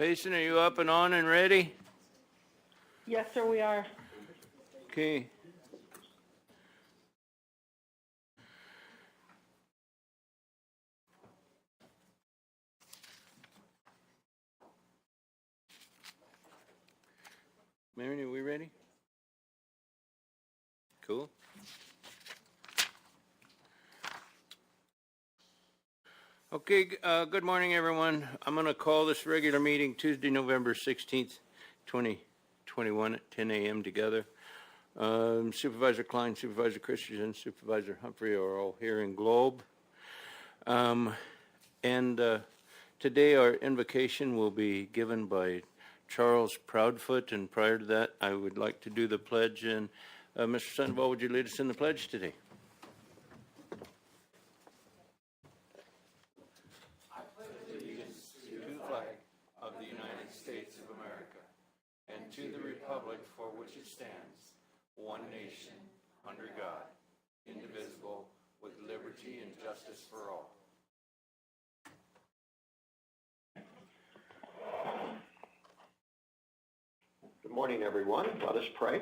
Payson, are you up and on and ready? Yes, sir, we are. Okay. Marion, are we ready? Cool. Okay, good morning, everyone. I'm going to call this regular meeting Tuesday, November 16th, 2021 at 10 a.m. together. Supervisor Klein, Supervisor Christensen, Supervisor Humphrey are all here in Globe. Today our invocation will be given by Charles Proudfoot, and prior to that, I would like to do the pledge. And Mr. Sandoval, would you lead us in the pledge today? I pledge allegiance to the flag of the United States of America and to the republic for which it stands, one nation, under God, indivisible, with liberty and justice for all. Good morning, everyone. Let us pray.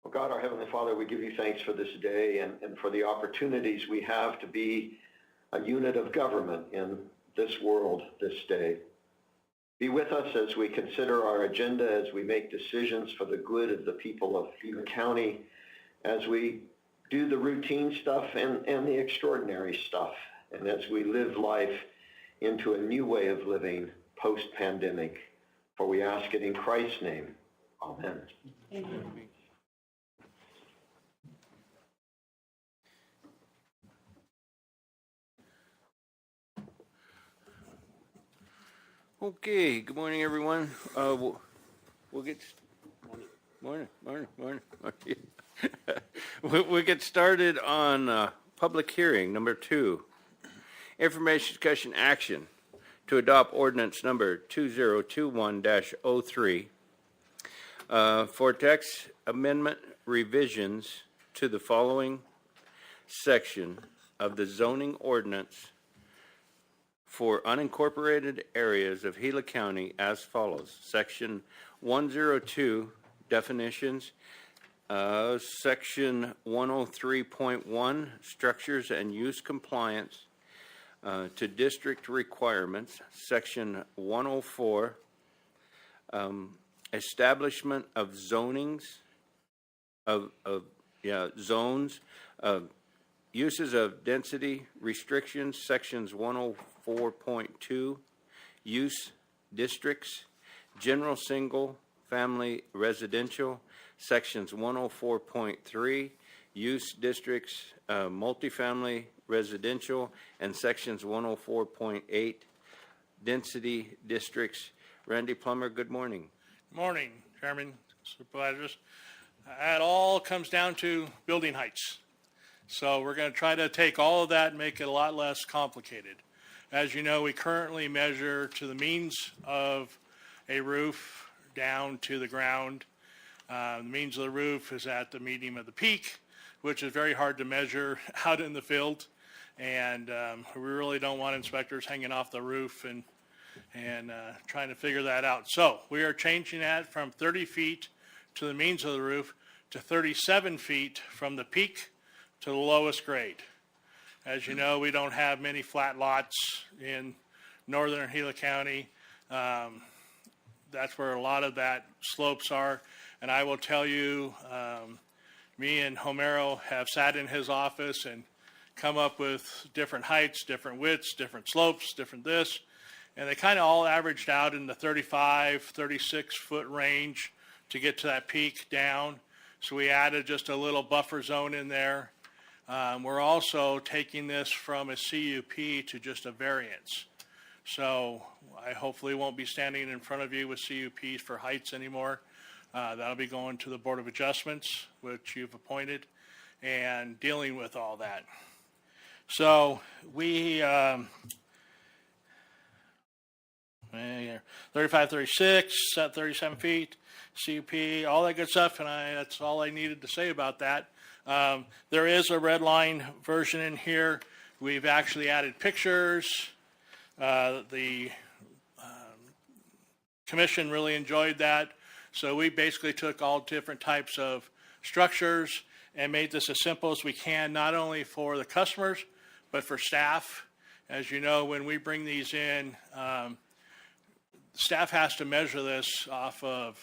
Oh God, our Heavenly Father, we give you thanks for this day and for the opportunities we have to be a unit of government in this world this day. Be with us as we consider our agenda, as we make decisions for the good of the people of Gila County, as we do the routine stuff and the extraordinary stuff, and as we live life into a new way of living post-pandemic. For we ask it in Christ's name. Amen. Amen. Okay, good morning, everyone. We'll get morning. We'll get started on public hearing number 2. Information discussion action to adopt ordinance number 2021-03 for text amendment revisions to the following section of the zoning ordinance for unincorporated areas of Gila County as follows. Section 102, definitions. Section 103.1, structures and use compliance to district requirements. Section 104, establishment of zonings, zones, uses of density restrictions. Sections 104.2, use districts, general single family residential. Sections 104.3, use districts, multifamily residential, and sections 104.8, density districts. Randy Plummer, good morning. Good morning, Chairman, Supervisors. It all comes down to building heights. So we're going to try to take all of that and make it a lot less complicated. As you know, we currently measure to the means of a roof down to the ground. The means of the roof is at the median of the peak, which is very hard to measure out in the field. And we really don't want inspectors hanging off the roof and trying to figure that out. So we are changing that from 30 feet to the means of the roof to 37 feet from the peak to the lowest grade. As you know, we don't have many flat lots in northern Gila County. That's where a lot of that slopes are. And I will tell you, me and Homero have sat in his office and come up with different heights, different widths, different slopes, different this. And they kind of all averaged out in the 35, 36 foot range to get to that peak down. So we added just a little buffer zone in there. We're also taking this from a CUP to just a variance. So I hopefully won't be standing in front of you with CUPs for heights anymore. That'll be going to the Board of Adjustments, which you've appointed, and dealing with all that. So we, 35, 36, 37 feet, CUP, all that good stuff, and that's all I needed to say about that. There is a red line version in here. We've actually added pictures. The commission really enjoyed that. So we basically took all different types of structures and made this as simple as we can, not only for the customers, but for staff. As you know, when we bring these in, staff has to measure this off of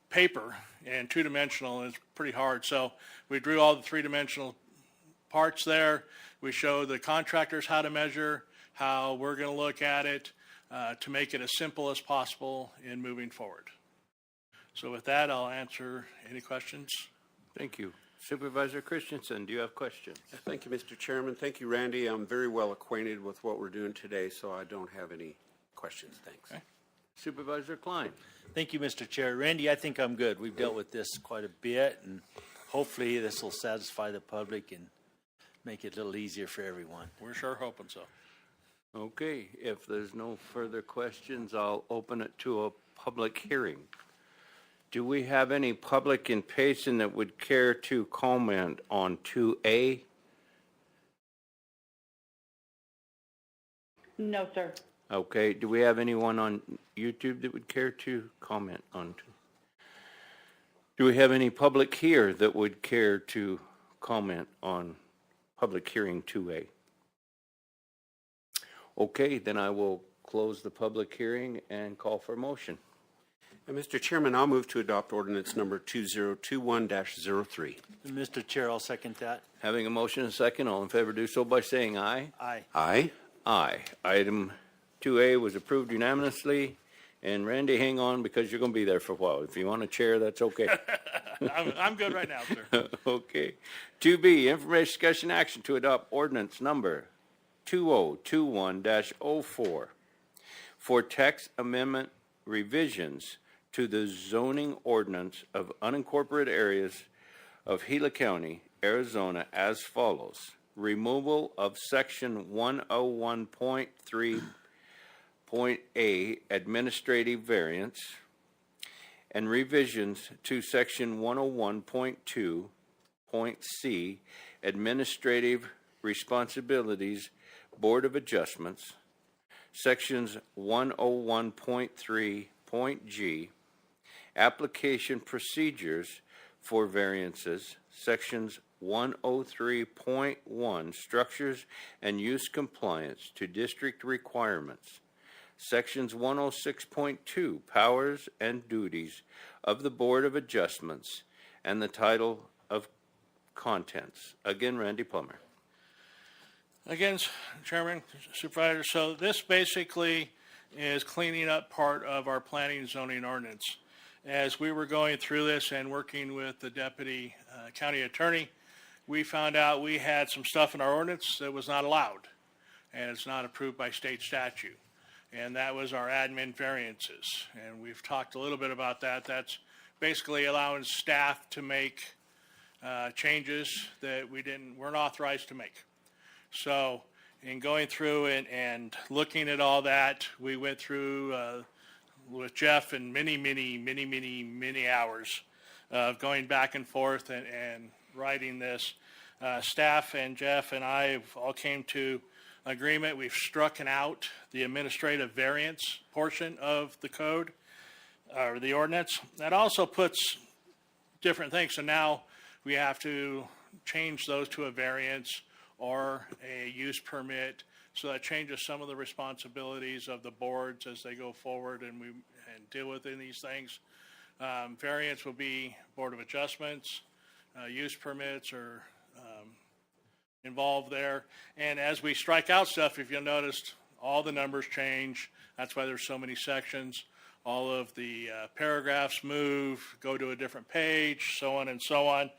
paper, and two-dimensional is pretty hard. So we drew all the three-dimensional parts there. We showed the contractors how to measure, how we're going to look at it to make it as simple as possible in moving forward. So with that, I'll answer any questions. Thank you. Supervisor Christensen, do you have questions? Thank you, Mr. Chairman. Thank you, Randy. I'm very well acquainted with what we're doing today, so I don't have any questions. Thanks. Okay. Supervisor Klein. Thank you, Mr. Chair. Randy, I think I'm good. We've dealt with this quite a bit, and hopefully this will satisfy the public and make it a little easier for everyone. We're sure hoping so. Okay, if there's no further questions, I'll open it to a public hearing. Do we have any public in Payson that would care to comment on 2A? No, sir. Okay, do we have anyone on YouTube that would care to comment on? Do we have any public here that would care to comment on public hearing 2A? Okay, then I will close the public hearing and call for a motion. And Mr. Chairman, I'll move to adopt ordinance number 2021-03. Mr. Chair, I'll second that. Having a motion and a second, all in favor do so by saying aye. Aye. Aye. Aye. Item 2A was approved unanimously. And Randy, hang on because you're going to be there for a while. If you want a chair, that's okay. I'm good right now, sir. Okay. 2B, information, discussion, action to adopt ordinance number 2021-04 for text amendment revisions to the zoning ordinance of unincorporated areas of Gila County, Arizona as follows. Removal of section 101.3.A administrative variance and revisions to section 101.2.C administrative responsibilities Board of Adjustments, sections 101.3.G application procedures for variances, sections 103.1 structures and use compliance to district requirements, sections 106.2 powers and duties of the Board of Adjustments, and the title of contents. Again, Randy Plummer. Again, Chairman, Supervisor, so this basically is cleaning up part of our planning and zoning ordinance. As we were going through this and working with the deputy county attorney, we found out we had some stuff in our ordinance that was not allowed, and it's not approved by state statute. And that was our admin variances. And we've talked a little bit about that. That's basically allowing staff to make changes that weren't authorized to make. So in going through and looking at all that, we went through with Jeff and many hours of going back and forth and writing this. Staff and Jeff and I all came to agreement. We've strucken out the administrative variance portion of the code or the ordinance. That also puts different things. So now we have to change those to a variance or a use permit. So that changes some of the responsibilities of the boards as they go forward and deal with these things. Variance will be Board of Adjustments, use permits are involved there. And as we strike out stuff, if you'll notice, all the numbers change. That's why there's so many sections. All of the paragraphs move, go to a different page, so on and so on.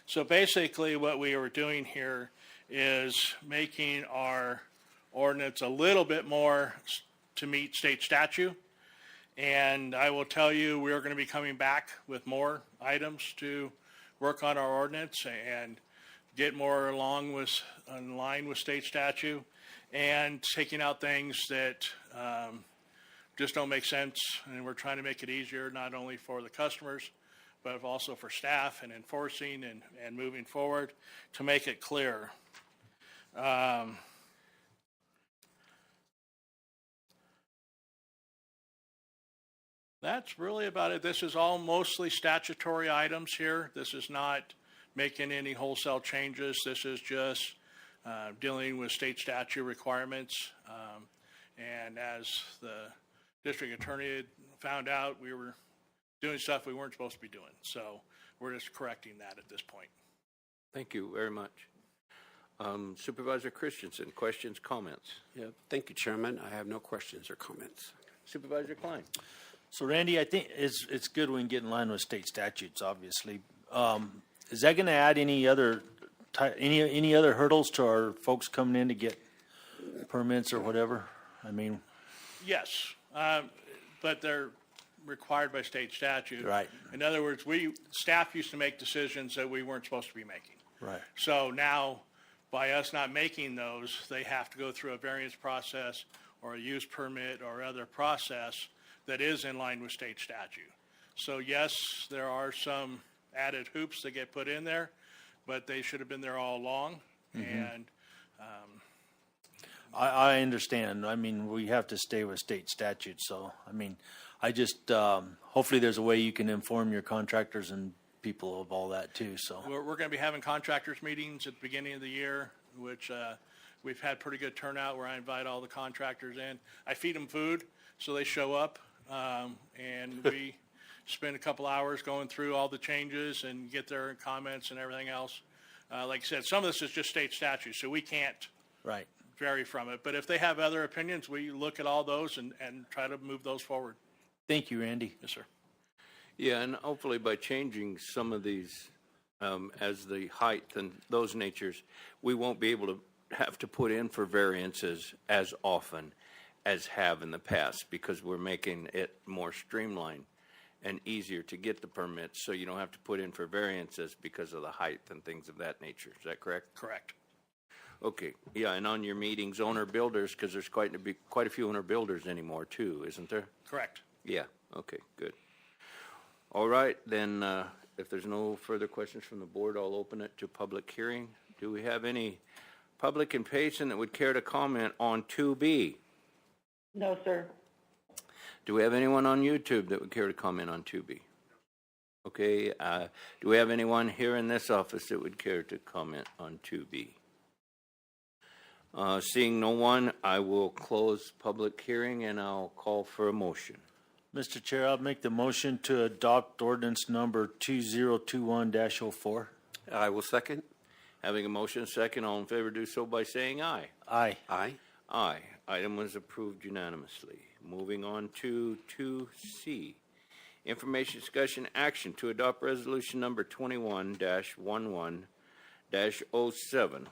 So basically what we were doing here is making our ordinance a little bit more to meet state statute. And I will tell you, we're going to be coming back with more items to work on our ordinance and get more in line with state statute and taking out things that just don't make sense. And we're trying to make it easier, not only for the customers, but also for staff and enforcing and moving forward to make it clear. That's really about it. This is all mostly statutory items here. This is not making any wholesale changes. This is just dealing with state statute requirements. And as the district attorney had found out, we were doing stuff we weren't supposed to be doing. So we're just correcting that at this point. Thank you very much. Supervisor Christensen, questions, comments? Yeah, thank you, Chairman. I have no questions or comments. Supervisor Klein? So Randy, I think it's good we can get in line with state statutes, obviously. Is that going to add any other hurdles to our folks coming in to get permits or whatever? I mean, Yes, but they're required by state statute. Right. In other words, staff used to make decisions that we weren't supposed to be making. right. So now, by us not making those, they have to go through a variance process or a use permit or other process that is in line with state statute. So yes, there are some added hoops that get put in there, but they should have been there all along. And I understand. I mean, we have to stay with state statute. So, I mean, I just, hopefully there's a way you can inform your contractors and people of all that too. So, we're going to be having contractors meetings at the beginning of the year, which we've had pretty good turnout where I invite all the contractors in. I feed them food, so they show up, and we spend a couple hours going through all the changes and get their comments and everything else. Like I said, some of this is just state statute, so we can't right. vary from it. But if they have other opinions, we look at all those and try to move those forward. Thank you, Randy. Yes, sir. Yeah, and hopefully by changing some of these as the height and those natures, we won't be able to have to put in for variances as often as have in the past, because we're making it more streamlined and easier to get the permits, so you don't have to put in for variances because of the height and things of that nature. Is that correct? Correct. Okay, yeah, and on your meetings, owner builders, because there's quite a few owner builders anymore too, isn't there? Correct. Yeah, okay, good. All right, then, if there's no further questions from the board, I'll open it to public hearing. Do we have any public in Payson that would care to comment on 2B? No, sir. Do we have anyone on YouTube that would care to comment on 2B? Okay, do we have anyone here in this office that would care to comment on 2B? Seeing no one, I will close public hearing and I'll call for a motion. Mr. Chair, I'll make the motion to adopt ordinance number 2021-04. I will second. Having a motion and second, all in favor do so by saying aye. Aye. Aye. Aye. Item was approved unanimously. Moving on to 2C. Information discussion action to adopt resolution number 21-11-07,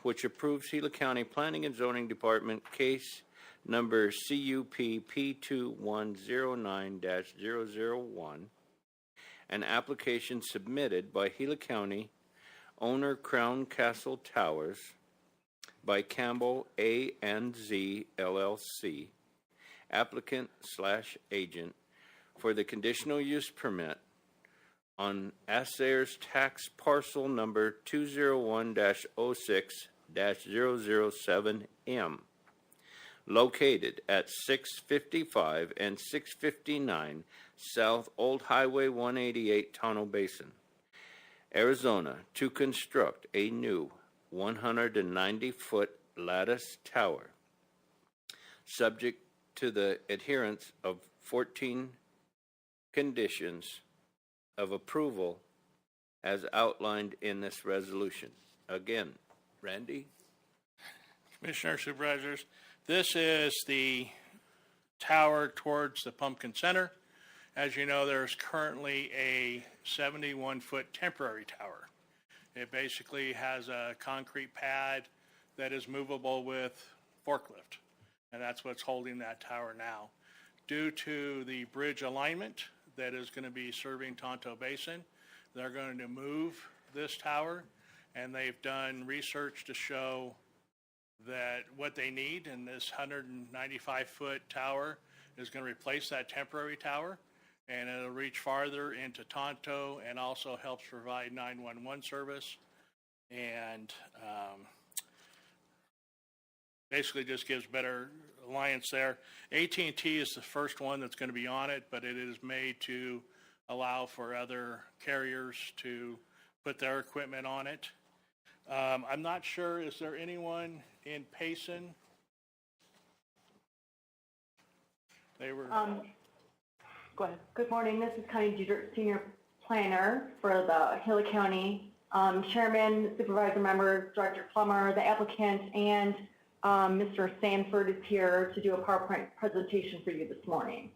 which approves Gila County Planning and Zoning Department case number CUP P2109-001, an application submitted by Gila County owner Crown Castle Towers by Campbell A&Z LLC, applicant/agent, for the conditional use permit on assayer's tax parcel number 201-06-007M, located at 655 and 659 South Old Highway 188, Tonto Basin, Arizona, to construct a new 190-foot lattice tower, subject to the adherence of 14 conditions of approval as outlined in this resolution. Again, Randy? Commissioner, Supervisors, this is the tower towards the Pumpkin Center. As you know, there's currently a 71-foot temporary tower. It basically has a concrete pad that is movable with forklift, and that's what's holding that tower now. Due to the bridge alignment that is going to be serving Tonto Basin, they're going to move this tower, and they've done research to show that what they need in this 195-foot tower is going to replace that temporary tower, and it'll reach farther into Tonto and also helps provide 911 service. And basically just gives better alliance there. AT&T is the first one that's going to be on it, but it is made to allow for other carriers to put their equipment on it. I'm not sure, is there anyone in Payson? They were, Go ahead. Good morning. This is Connie Dieter, Senior Planner for the Gila County. Chairman, Supervisor Member, Director Plummer, the applicant, and Mr. Sanford is here to do a PowerPoint presentation for you this morning.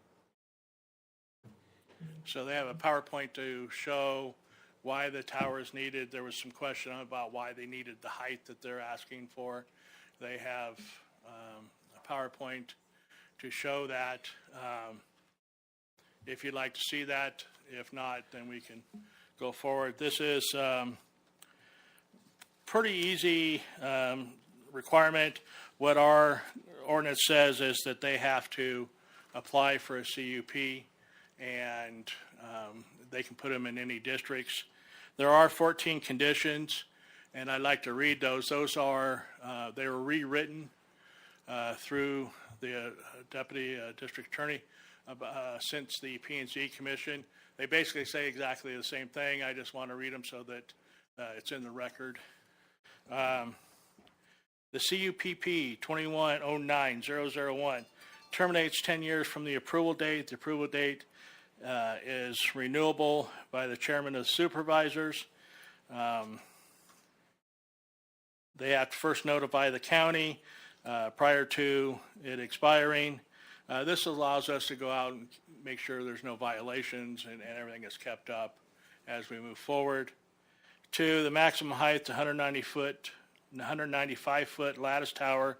so they have a PowerPoint to show why the tower is needed. There was some question about why they needed the height that they're asking for. They have a PowerPoint to show that. If you'd like to see that, if not, then we can go forward. This is pretty easy requirement. What our ordinance says is that they have to apply for a CUP, and they can put them in any districts. There are 14 conditions, and I'd like to read those. Those are, they were rewritten through the Deputy District Attorney since the P&Z Commission. They basically say exactly the same thing. I just want to read them so that it's in the record. The CUPP 2109-001 terminates 10 years from the approval date. The approval date is renewable by the chairman of the supervisors. They have to first notify the county prior to it expiring. This allows us to go out and make sure there's no violations and everything is kept up as we move forward. 2, the maximum height, 195-foot lattice tower,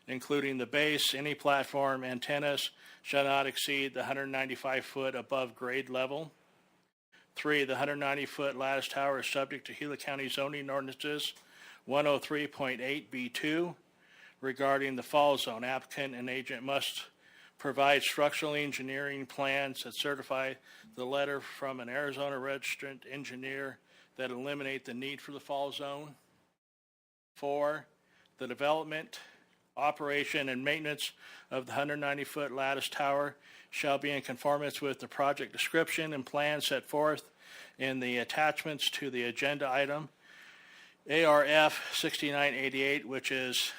including the base, any platform, antennas, shall not exceed the 195-foot above grade level. 3, the 190-foot lattice tower is subject to Gila County zoning ordinances 103.8B2 regarding the fall zone. Applicant and agent must provide structural engineering plans that certify the letter from an Arizona registered engineer that eliminate the need for the fall zone. 4, the development, operation, and maintenance of the 190-foot lattice tower shall be in conformance with the project description and plan set forth in the attachments to the agenda item. ARF 6988, which is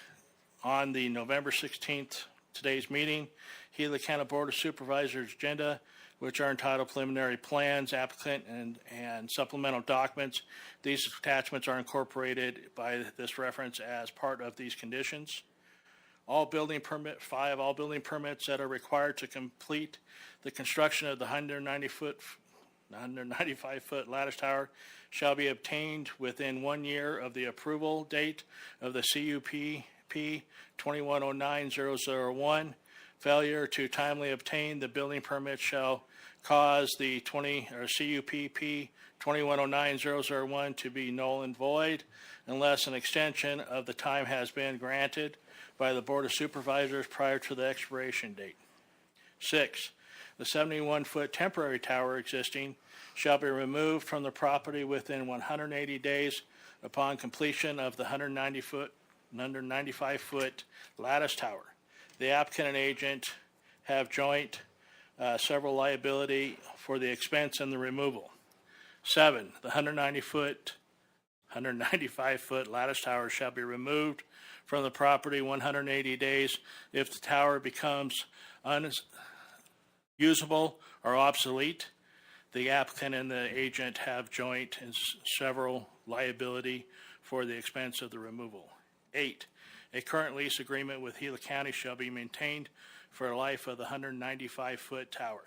on the November 16th, today's meeting, Gila County Board of Supervisors agenda, which are entitled preliminary plans, applicant, and supplemental documents. These attachments are incorporated by this reference as part of these conditions. 5, all building permits that are required to complete the construction of the 195-foot lattice tower shall be obtained within 1 year of the approval date of the CUPP 2109-001. Failure to timely obtain the building permit shall cause the CUPP 2109-001 to be null and void unless an extension of the time has been granted by the Board of Supervisors prior to the expiration date. 6, the 71-foot temporary tower existing shall be removed from the property within 180 days upon completion of the 195-foot lattice tower. The applicant and agent have joint several liability for the expense and the removal. 7, the 195-foot lattice tower shall be removed from the property 180 days if the tower becomes unusable or obsolete. The applicant and the agent have joint and several liability for the expense of the removal. 8, a current lease agreement with Gila County shall be maintained for the life of the 195-foot tower.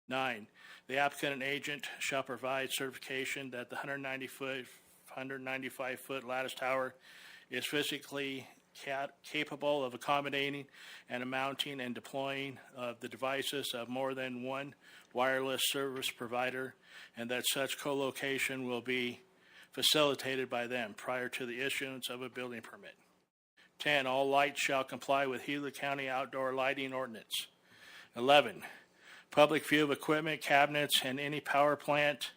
9, the applicant and agent shall provide certification that the 195-foot lattice tower is physically capable of accommodating and mounting and deploying of the devices of more than one wireless service provider, and that such co-location will be facilitated by them prior to the issuance of a building permit. 10, all lights shall comply with Gila County outdoor lighting ordinance. 11, public view of equipment, cabinets, and any power plant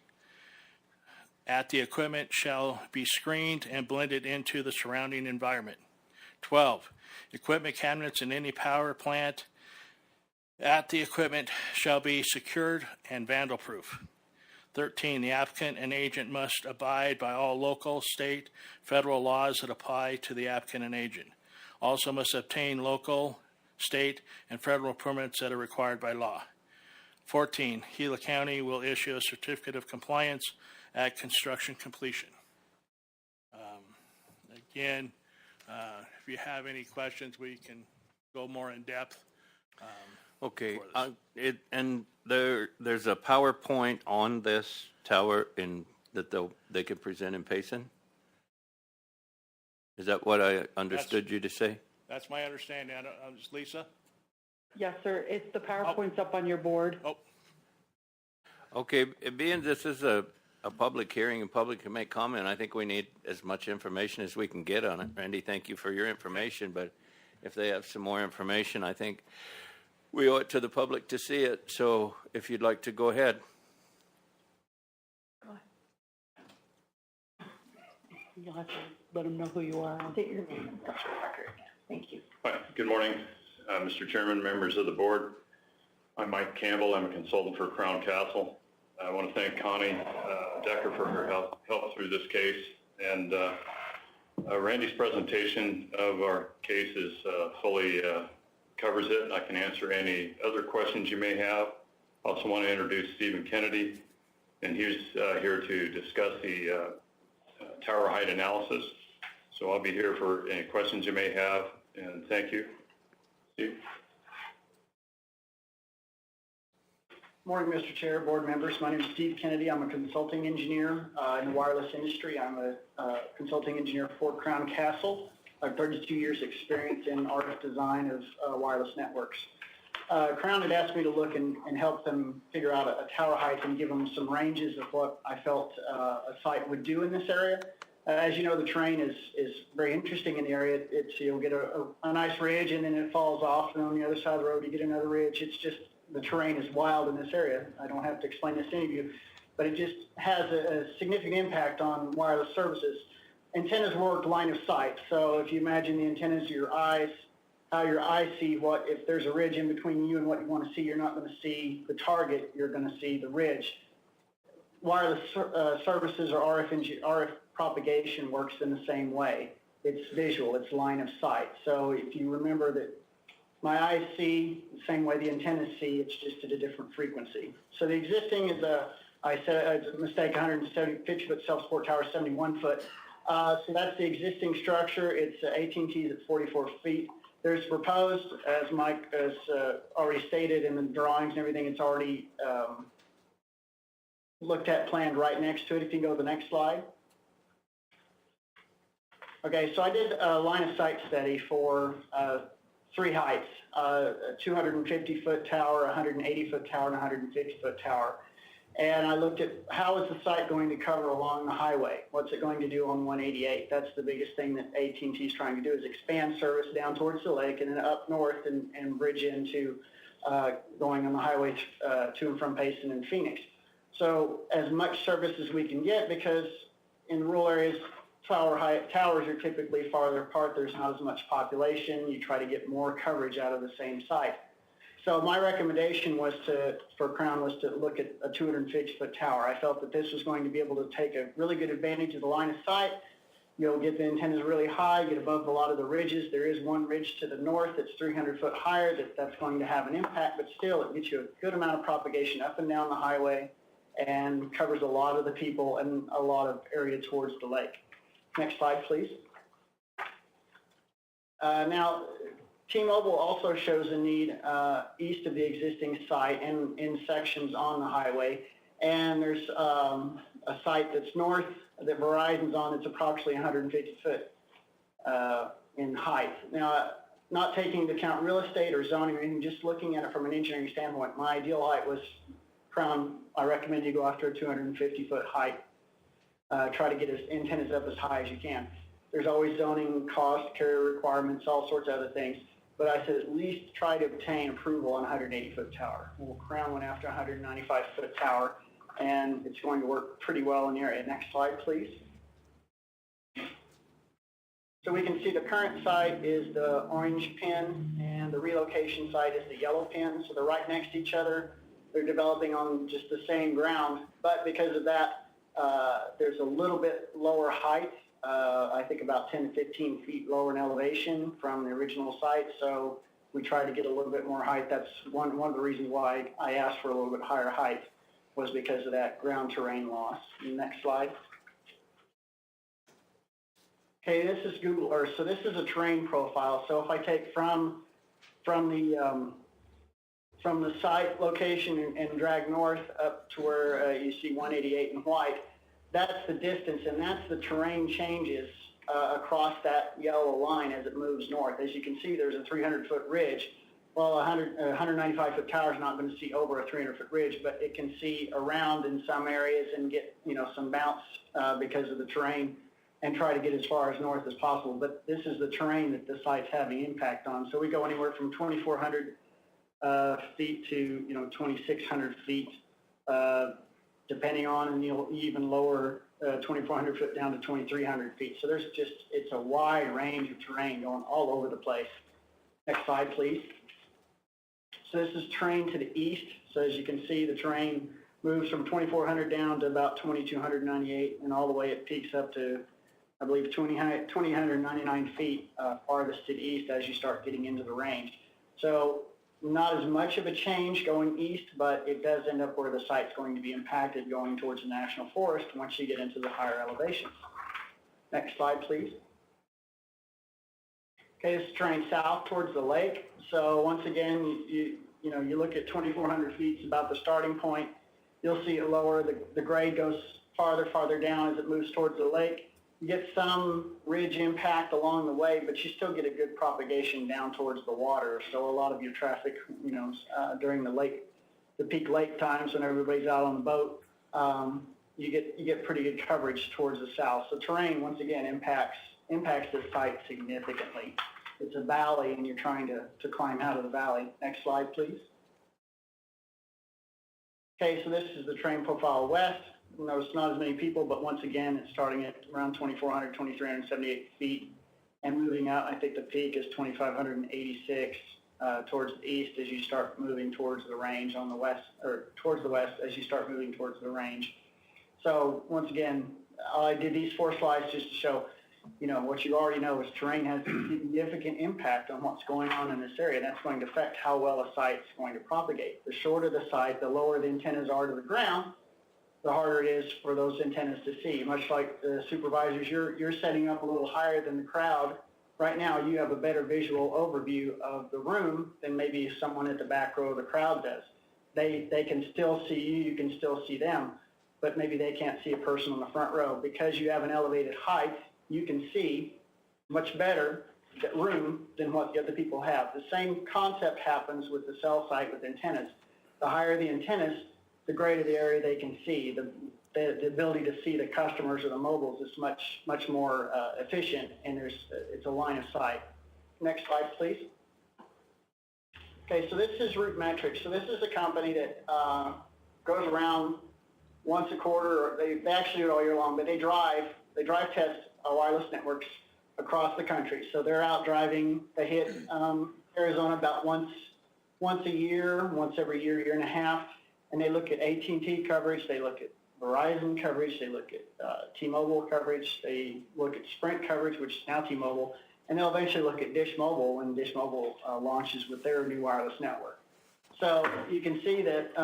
at the equipment shall be screened and blended into the surrounding environment. 12, Equipment cabinets in any power plant at the equipment shall be secured and vandal-proof. 13, the applicant and agent must abide by all local, state, federal laws that apply to the applicant and agent. Also must obtain local, state, and federal permits that are required by law. 14, Gila County will issue a certificate of compliance at construction completion. Again, if you have any questions, we can go more in depth. Okay, for this. there's a PowerPoint on this tower that they could present in Payson? Is that what I understood you to say? That's my understanding. Is Lisa? Yes, sir. It's the PowerPoint's up on your board. Oh, Okay, being this is a public hearing and public can make comment, I think we need as much information as we can get on it. Randy, thank you for your information, but if they have some more information, I think we owe it to the public to see it. So if you'd like to go ahead. You'll have to let them know who you are. State your name and social record. Thank you. Hi, good morning, Mr. Chairman, members of the board. I'm Mike Campbell. I'm a consultant for Crown Castle. I want to thank Connie Decker for her help through this case. And Randy's presentation of our case is fully covers it. I can answer any other questions you may have. Also want to introduce Stephen Kennedy, and he's here to discuss the tower height analysis. So I'll be here for any questions you may have, and thank you. Steve? Morning, Mr. Chair, board members. My name is Steve Kennedy. I'm a consulting engineer in the wireless industry. I'm a consulting engineer for Crown Castle. I have 32 years experience in RF design of wireless networks. Crown had asked me to look and help them figure out a tower height and give them some ranges of what I felt a site would do in this area. As you know, the terrain is very interesting in the area. You'll get a nice ridge and then it falls off, and on the other side of the road you get another ridge. It's just, the terrain is wild in this area. I don't have to explain this to any of you, but it just has a significant impact on wireless services. Antennas work line of sight. So if you imagine the antennas are your eyes, how your eyes see what, if there's a ridge in between you and what you want to see, you're not going to see the target, you're going to see the ridge. Wireless services or RF propagation works in the same way. It's visual, it's line of sight. So if you remember that my eyes see the same way the antennas see, it's just at a different frequency. So the existing is I said it's a mistake, 150-foot self-support tower, 71 foot. So that's the existing structure. It's AT&T's at 44 feet. There's proposed, as Mike has already stated in the drawings and everything, it's already looked at, planned right next to it. If you go to the next slide. Okay, so I did a line of sight study for three heights, a 250-foot tower, a 180-foot tower, and a 150-foot tower. And I looked at how is the site going to cover along the highway? What's it going to do on 188? That's the biggest thing that AT&T is trying to do, is expand service down towards the lake and then up north and bridge into going on the highway to and from Payson and Phoenix. So as much service as we can get, because in rural areas, towers are typically farther apart. There's not as much population. You try to get more coverage out of the same site. So my recommendation for Crown was to look at a 250-foot tower. I felt that this was going to be able to take a really good advantage of the line of sight. You'll get the antennas really high, get above a lot of the ridges. There is one ridge to the north that's 300 foot higher that's going to have an impact, but still it gets you a good amount of propagation up and down the highway and covers a lot of the people and a lot of area towards the lake. Next slide, please. Now, T-Mobile also shows a need east of the existing site and in sections on the highway. And there's a site that's north that Verizon's on. It's approximately 150 foot in height. Now, not taking into account real estate or zoning or anything, just looking at it from an engineering standpoint, my ideal height was Crown. I recommend you go after a 250 foot height. Try to get his antennas up as high as you can. There's always zoning, cost, carrier requirements, all sorts of other things. But I said at least try to obtain approval on a 180-foot tower. Well, Crown went after a 195-foot tower, and it's going to work pretty well in the area. Next slide, please. So we can see the current site is the orange pin and the relocation site is the yellow pin. So they're right next to each other. They're developing on just the same ground, but because of that, there's a little bit lower height, I think about 10 to 15 feet lower in elevation from the original site. So we tried to get a little bit more height. That's one of the reasons why I asked for a little bit higher height, was because of that ground terrain loss. Next slide. Okay, this is Google Earth. So this is a terrain profile. So if I take from the site location and drag north up to where you see 188 in white, that's the distance, and that's the terrain changes across that yellow line as it moves north. As you can see, there's a 300-foot ridge. Well, a 195-foot tower is not going to see over a 300-foot ridge, but it can see around in some areas and get, some bounce because of the terrain, and try to get as far as north as possible. But this is the terrain that the site's having impact on. So we go anywhere from 2,400 feet to 2,600 feet, depending on, and you'll even lower 2,400 foot down to 2,300 feet. So it's a wide range of terrain going all over the place. Next slide, please. So this is terrain to the east. So as you can see, the terrain moves from 2,400 down to about 2,298, and all the way it peaks up to, I believe, 2,299 feet farthest to the east as you start getting into the range. So not as much of a change going east, but it does end up where the site's going to be impacted going towards the national forest once you get into the higher elevations. Next slide, please. Okay, this is terrain south towards the lake. So once again, you look at 2,400 feet is about the starting point. You'll see it lower. The grade goes farther down as it moves towards the lake. You get some ridge impact along the way, but you still get a good propagation down towards the water. So a lot of your traffic, during the peak lake times when everybody's out on the boat, you get pretty good coverage towards the south. So terrain, once again, impacts the site significantly. It's a valley, and you're trying to climb out of the valley. Next slide, please. Okay, so this is the terrain profile west. It's not as many people, but once again, it's starting at around 2,400, 2,378 feet, and moving out. I think the peak is 2,586 towards the east as you start moving towards the range on the west, or towards the west as you start moving towards the range. So once again, I did these 4 slides just to show, what you already know is terrain has a significant impact on what's going on in this area. That's going to affect how well a site's going to propagate. The shorter the site, the lower the antennas are to the ground, the harder it is for those antennas to see. Much like the supervisors, you're setting up a little higher than the crowd. Right now, you have a better visual overview of the room than maybe someone at the back row of the crowd does. They can still see you, you can still see them, but maybe they can't see a person on the front row. Because you have an elevated height, you can see much better that room than what the other people have. The same concept happens with the cell site with antennas. The higher the antennas, the greater the area they can see. The ability to see the customers or the mobiles is much more efficient, and it's a line of sight. Next slide, please. Okay, so this is Route Metrics. So this is a company that goes around once a quarter, or they actually do it all year long, but they drive test wireless networks across the country. So they're out driving. They hit Arizona about once a year, once every year and a half. And they look at AT&T coverage, they look at Verizon coverage, they look at T-Mobile coverage, they look at Sprint coverage, which is now T-Mobile, and they'll eventually look at Dish Mobile when Dish Mobile launches with their new wireless network. So you can see that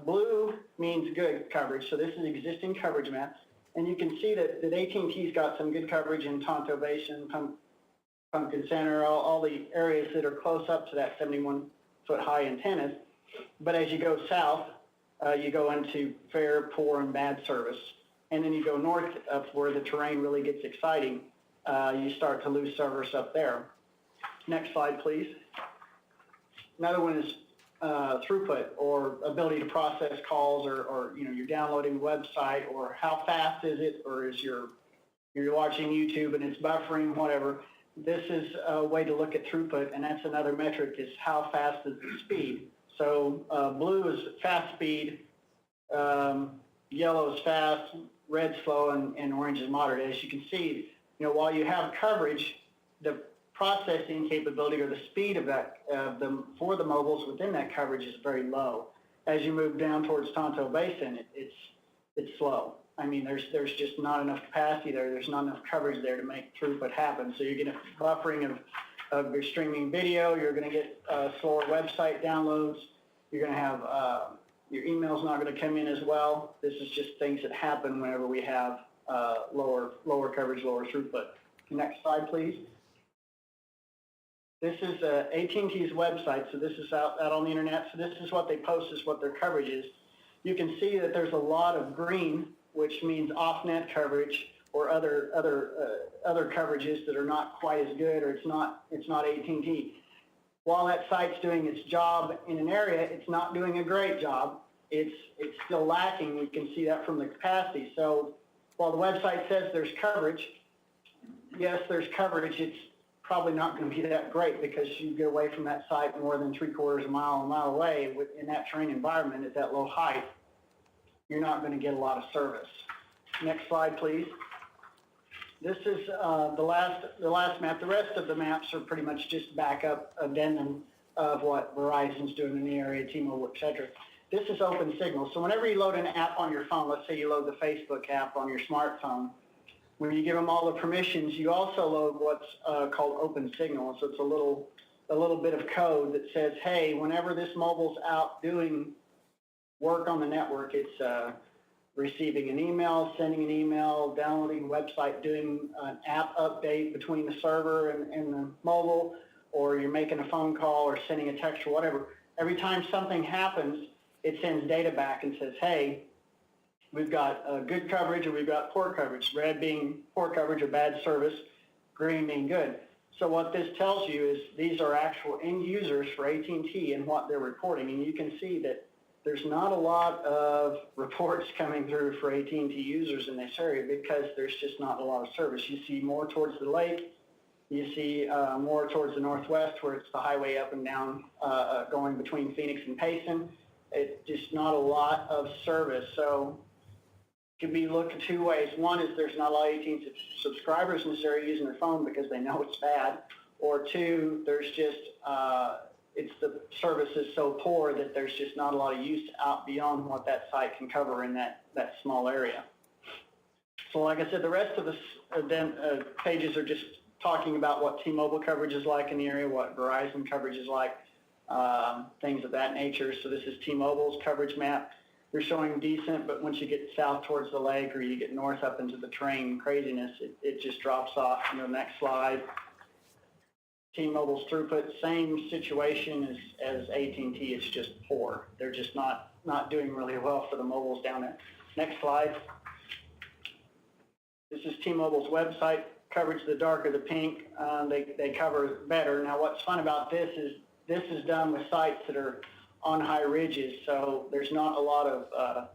blue means good coverage, so this is existing coverage map, and you can see that AT&T's got some good coverage in Tonto Basin, Pumpkin Center, all the areas that are close up to that 71-foot high antennas. But as you go south, you go into fair, poor, and bad service. And then you go north up where the terrain really gets exciting. You start to lose service up there. Next slide, please. Another one is throughput, or ability to process calls, or you're downloading a website, or how fast is it, or is you're watching YouTube and it's buffering, whatever. This is a way to look at throughput, and that's another metric, is how fast is the speed. So blue is fast speed, yellow is fast, red slow, and orange is moderate. As you can see, while you have coverage, the processing capability or the speed of that, for the mobiles within that coverage is very low. As you move down towards Tonto Basin, it's slow. I mean, there's just not enough capacity there. There's not enough coverage there to make throughput happen. So you're getting buffering of your streaming video. You're going to get slower website downloads. You're going to have your email's not going to come in as well. This is just things that happen whenever we have lower coverage, lower throughput. Next slide, please. This is AT&T's website, so this is out on the internet. So this is what they post, is what their coverage is. You can see that there's a lot of green, which means off-net coverage or other coverages that are not quite as good, or it's not AT&T. While that site's doing its job in an area, it's not doing a great job. It's still lacking. You can see that from the capacity. So while the website says there's coverage, yes, there's coverage. It's probably not going to be that great, because you get away from that site more than 3/4 a mile away in that terrain environment at that low height, you're not going to get a lot of service. Next slide, please. This is the last map. The rest of the maps are pretty much just backup addendum of what Verizon's doing in the area, T-Mobile, et cetera. This is open signal. So whenever you load an app on your phone, let's say you load the Facebook app on your smartphone, when you give them all the permissions, you also load what's called open signal. So it's a little bit of code that says, hey, whenever this mobile's out doing work on the network, it's receiving an email, sending an email, downloading a website, doing an app update between the server and the mobile, or you're making a phone call or sending a text or whatever. Every time something happens, it sends data back and says, hey, we've got good coverage or we've got poor coverage, red being poor coverage or bad service, green being good. So what this tells you is these are actual end users for AT&T and what they're reporting. And you can see that there's not a lot of reports coming through for AT&T users in this area, because there's just not a lot of service. You see more towards the lake. You see more towards the northwest, where it's the highway up and down going between Phoenix and Payson. It's just not a lot of service. So it can be looked at two ways. One is there's not a lot of AT&T subscribers in this area using their phone because they know it's bad. Or two, there's just it's the service is so poor that there's just not a lot of use out beyond what that site can cover in that small area. So like I said, the rest of the pages are just talking about what T-Mobile coverage is like in the area, what Verizon coverage is like, things of that nature. So this is T-Mobile's coverage map. They're showing decent, but once you get south towards the lake or you get north up into the terrain craziness, it just drops off. You know, next slide. T-Mobile's throughput, same situation as AT&T. It's just poor. They're just not doing really well for the mobiles down there. Next slide. This is T-Mobile's website coverage. The darker the pink, they cover better. Now, what's fun about this is done with sites that are on high ridges, so there's not a lot of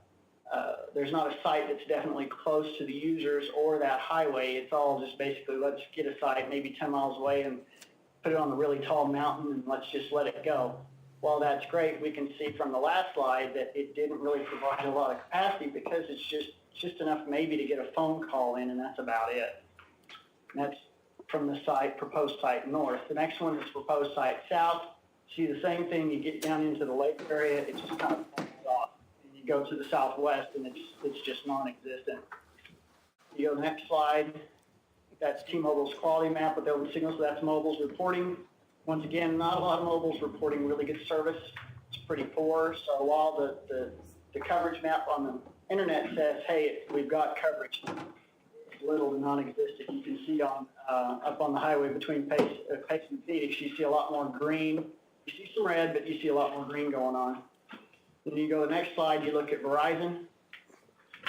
there's not a site that's definitely close to the users or that highway. It's all just basically, let's get a site maybe 10 miles away and put it on a really tall mountain and let's just let it go. While that's great, we can see from the last slide that it didn't really provide a lot of capacity, because it's just enough maybe to get a phone call in, and that's about it. And that's from the site, proposed site north. The next one is proposed site south. See the same thing. You get down into the lake area, it just kind of falls off. And you go to the southwest, and it's just non-existent. You go to the next slide. That's T-Mobile's quality map with open signals. So that's mobiles reporting. Once again, not a lot of mobiles reporting really good service. It's pretty poor. So while the coverage map on the internet says, hey, we've got coverage, it's little to non-existent. You can see on up on the highway between Payson and Phoenix, you see a lot more green. You see some red, but you see a lot more green going on. Then you go to the next slide, you look at Verizon.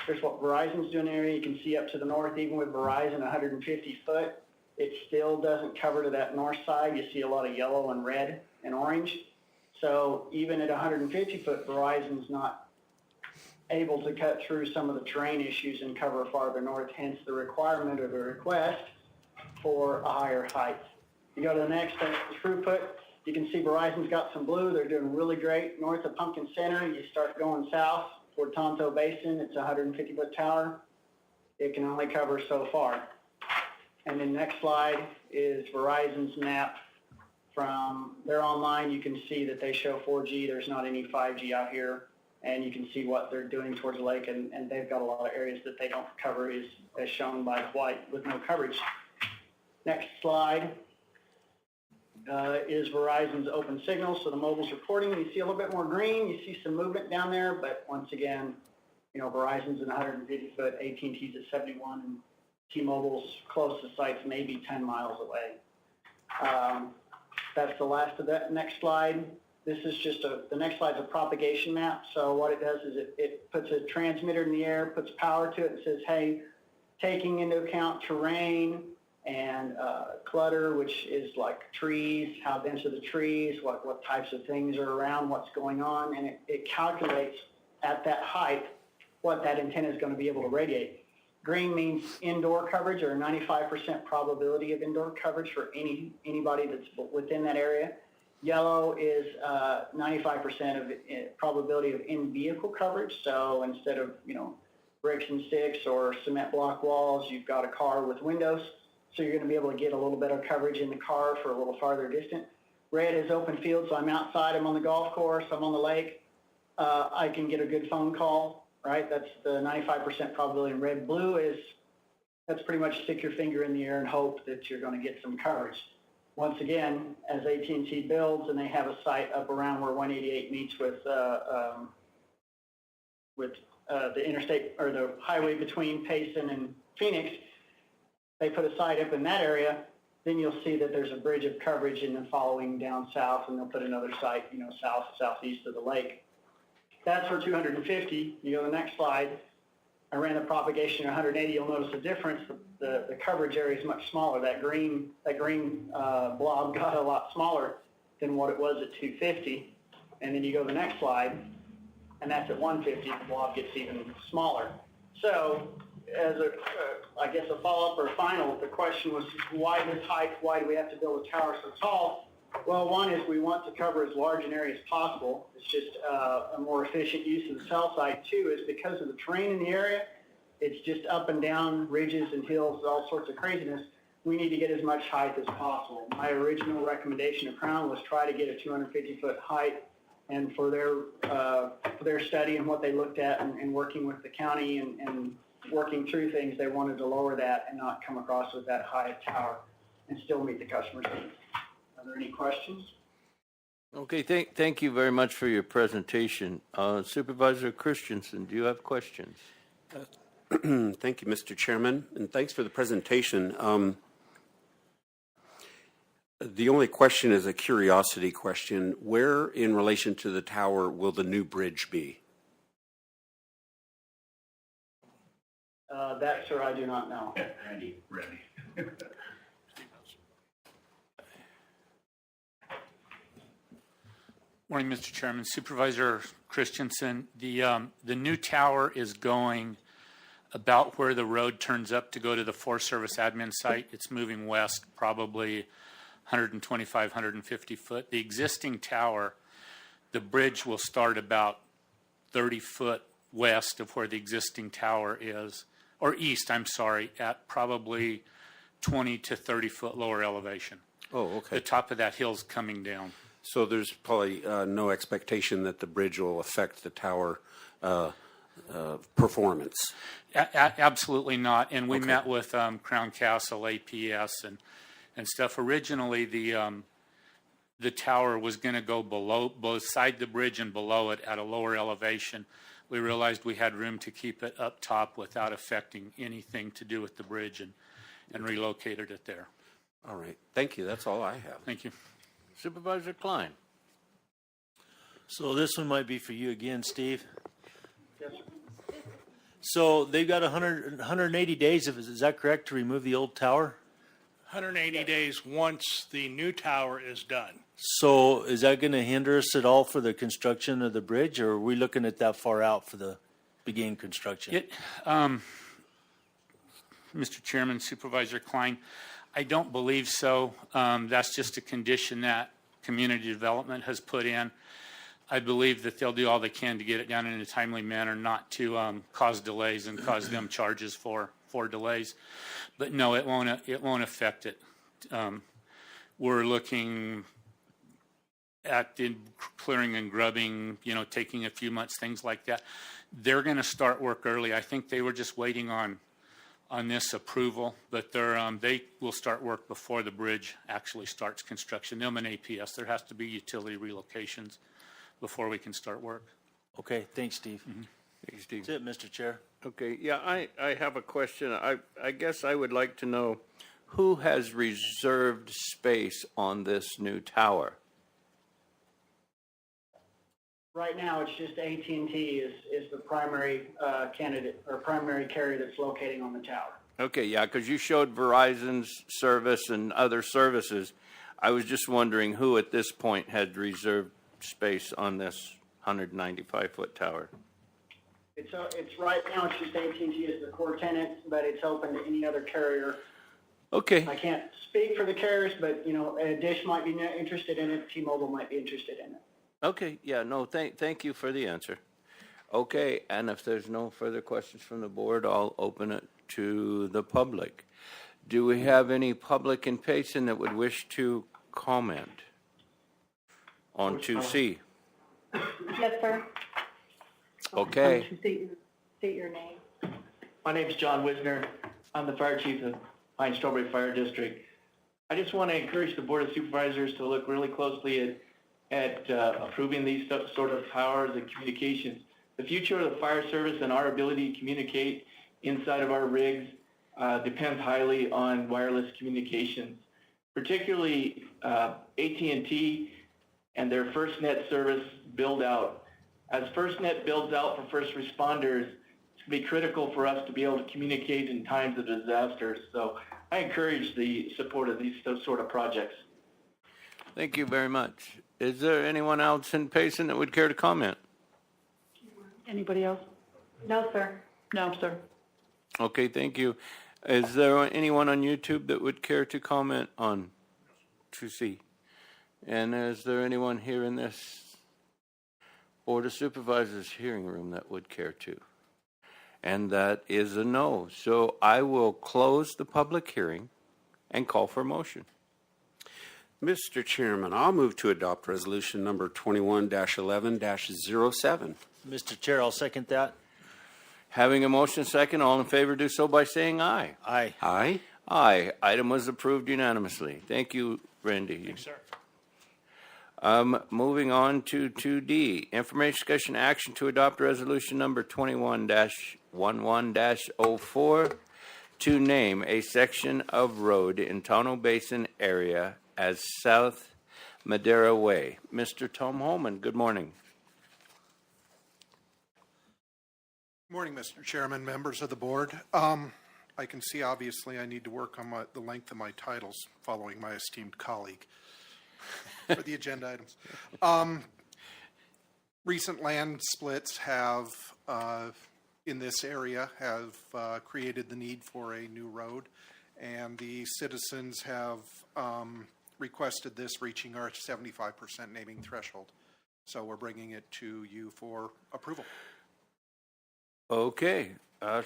Here's what Verizon's doing area. You can see up to the north, even with Verizon 150 foot, it still doesn't cover to that north side. You see a lot of yellow and red and orange. So even at 150 foot, Verizon's not able to cut through some of the terrain issues and cover farther north, hence the requirement of a request for a higher height. You go to the next, that's the throughput. You can see Verizon's got some blue. They're doing really great. North of Pumpkin Center, you start going south toward Tonto Basin. It's a 150-foot tower. It can only cover so far. And then next slide is Verizon's map. From their online, you can see that they show 4G. There's not any 5G out here. And you can see what they're doing towards the lake, and they've got a lot of areas that they don't cover, as shown by white with no coverage. Next slide is Verizon's open signal. So the mobile's reporting. You see a little bit more green. You see some movement down there, but once again, you know, Verizon's at 150 foot, AT&T's at 71, and T-Mobile's closest site's maybe 10 miles away. That's the last of that. Next slide. This is just the next slide's a propagation map. So what it does is it puts a transmitter in the air, puts power to it, and says, hey, taking into account terrain and clutter, which is like trees, how dense are the trees, what types of things are around, what's going on, and it calculates at that height what that antenna is going to be able to radiate. Green means indoor coverage, or 95% probability of indoor coverage for anybody that's within that area. Yellow is 95% of probability of in-vehicle coverage. So instead of, you know, bricks and sticks or cement block walls, you've got a car with windows. So you're going to be able to get a little better coverage in the car for a little farther distance. Red is open field, so I'm outside, I'm on the golf course, I'm on the lake. I can get a good phone call, right? That's the 95% probability. And red, blue is, that's pretty much stick your finger in the air and hope that you're going to get some coverage. Once again, as AT&T builds and they have a site up around where 188 meets with the interstate or the highway between Payson and Phoenix, they put a site up in that area, then you'll see that there's a bridge of coverage and then following down south, and they'll put another site, you know, southeast of the lake. That's for 250. You go to the next slide. I ran the propagation at 180. You'll notice a difference. The coverage area is much smaller. That green blob got a lot smaller than what it was at 250. And then you go to the next slide, and that's at 150. The blob gets even smaller. So, as I guess a follow-up or a final, the question was, why this height? Why do we have to build a tower so tall? Well, one is we want to cover as large an area as possible. It's just a more efficient use of the cell site. Two is because of the terrain in the area, it's just up and down ridges and hills, all sorts of craziness. We need to get as much height as possible. My original recommendation to Crown was try to get a 250-foot height, and for their study and what they looked at and working with the county and working through things, they wanted to lower that and not come across with that high tower and still meet the customer's needs. Are there any questions? Okay, thank you very much for your presentation. Supervisor Christensen, do you have questions? Thank you, Mr. Chairman, and thanks for the presentation. The only question is a curiosity question. Where, in relation to the tower, will the new bridge be? That, sir, I do not know. Randy. Morning, Mr. Chairman. Supervisor Christensen, the new tower is going about where the road turns up to go to the Forest Service admin site. It's moving west, probably 125, 150 foot. The existing tower, the bridge will start about 30 foot west of where the existing tower is, or east, I'm sorry, at probably 20 to 30 foot lower elevation. Oh, okay. The top of that hill's coming down. So there's probably no expectation that the bridge will affect the tower performance? Absolutely not. And we Okay. met with Crown Castle, APS, and stuff. Originally, the tower was going to go below, beside the bridge and below it at a lower elevation. We realized we had room to keep it up top without affecting anything to do with the bridge, and relocated it there. All right. Thank you. That's all I have. Thank you. Supervisor Klein. So this one might be for you again, Steve. Yes, sir. So they've got 180 days, is that correct, to remove the old tower? 180 days once the new tower is done. So is that going to hinder us at all for the construction of the bridge, or are we looking at that far out for the beginning construction? Mr. Chairman, Supervisor Klein, I don't believe so. That's just a condition that community development has put in. I believe that they'll do all they can to get it done in a timely manner, not to cause delays and cause them charges for 4 delays. But no, it won't affect it. We're looking at the clearing and grubbing, taking a few months, things like that. They're going to start work early. I think they were just waiting on this approval, but they will start work before the bridge actually starts construction. Them and APS, there has to be utility relocations before we can start work. Okay, thanks, Steve. Thanks, Steve. That's it, Mr. Chair. Okay, yeah, I have a question. I guess I would like to know who has reserved space on this new tower? Right now, it's just AT&T is the primary candidate or primary carrier that's locating on the tower. Okay, yeah, because you showed Verizon's service and other services. I was just wondering who at this point had reserved space on this 195-foot tower. It's right now, it's just AT&T as the core tenant, but it's open to any other carrier. Okay. I can't speak for the carriers, but, Dish might be interested in it, T-Mobile might be interested in it. Okay, yeah, no, thank you for the answer. Okay, and if there's no further questions from the board, I'll open it to the public. Do we have any public in Payson that would wish to comment on 2C? Yes, sir. Okay. State your name. My name is John Wisner. I'm the fire chief of Pine Strawberry Fire District. I just want to encourage the Board of Supervisors to look really closely at approving these sort of towers and communications. The future of the fire service and our ability to communicate inside of our rigs depends highly on wireless communications, particularly AT&T and their FirstNet service build out. As FirstNet builds out for first responders, it's going to be critical for us to be able to communicate in times of disasters. So I encourage the support of these sort of projects. Thank you very much. Is there anyone else in Payson that would care to comment? Anybody else? No, sir. No, sir. Okay, thank you. Is there anyone on YouTube that would care to comment on 2C? And is there anyone here in this Board of Supervisors hearing room that would care to? And that is a no. So I will close the public hearing and call for a motion. Mr. Chairman, I'll move to adopt resolution number 21-11-07. Mr. Chair, I'll second that. Having a motion second, all in favor do so by saying aye. Aye. Aye. Aye. Item was approved unanimously. Thank you, Randy. Thanks, sir. Moving on to 2D, information discussion action to adopt resolution number 21-11-04 to name a section of road in Tono Basin area as South Madera Way. Mr. Tom Holman, good morning. Morning, Mr. Chairman, members of the board. I can see, obviously, I need to work on the length of my titles following my esteemed colleague for the agenda items. Recent land splits have, in this area, have created the need for a new road, and the citizens have requested this, reaching our 75% naming threshold. So we're bringing it to you for approval. Okay.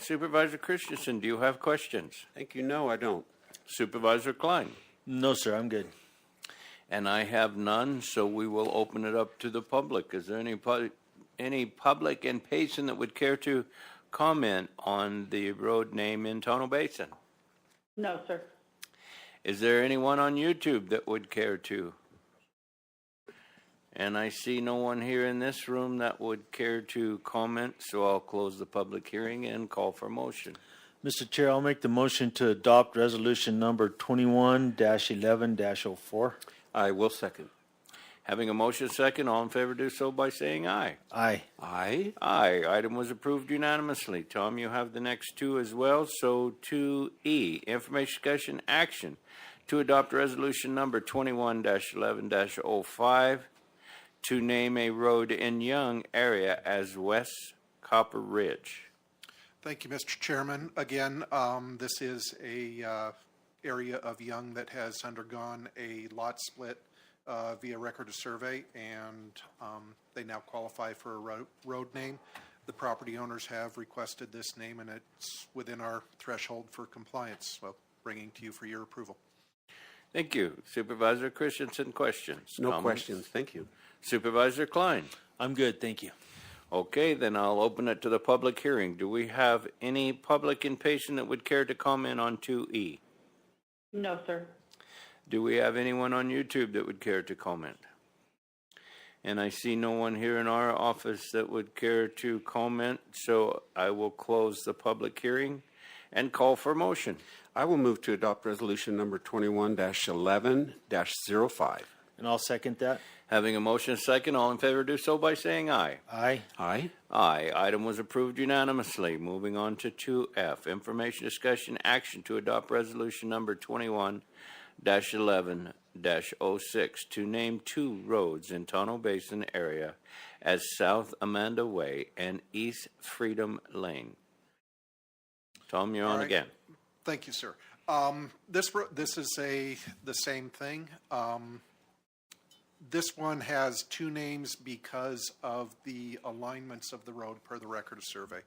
Supervisor Christensen, do you have questions? Thank you. No, I don't. Supervisor Klein? No, sir, I'm good. And I have none, so we will open it up to the public. Is there any public in Payson that would care to comment on the road name in Tono Basin? No, sir. Is there anyone on YouTube that would care to? And I see no one here in this room that would care to comment, so I'll close the public hearing and call for motion. Mr. Chair, I'll make the motion to adopt resolution number 21-11-04. I will second. Having a motion second, all in favor do so by saying aye. Aye. Aye. Aye. Item was approved unanimously. Tom, you have the next two as well. So 2E, information discussion action to adopt resolution number 21-11-05 to name a road in Young area as West Copper Ridge. Thank you, Mr. Chairman. Again, this is a area of Young that has undergone a lot split via record of survey, and they now qualify for a road name. the property owners have requested this name, and it's within our threshold for compliance, so bringing to you for your approval. Thank you. Supervisor Christensen, questions? No Comments? questions, thank you. Supervisor Klein? I'm good, thank you. Okay, then I'll open it to the public hearing. Do we have any public in Payson that would care to comment on 2E? No, sir. Do we have anyone on YouTube that would care to comment? And I see no one here in our office that would care to comment, so I will close the public hearing and call for motion. I will move to adopt resolution number 21-11-05. And I'll second that. Having a motion second, all in favor do so by saying aye. Aye. Aye. Aye. Item was approved unanimously. Moving on to 2F, information, discussion, action to adopt resolution number 21-11-06 to name 2 roads in Tonto Basin area as South Amanda Way and East Freedom Lane. Tom, you're on again. Thank you, sir. This is the same thing. This one has 2 names because of the alignments of the road per the record of survey.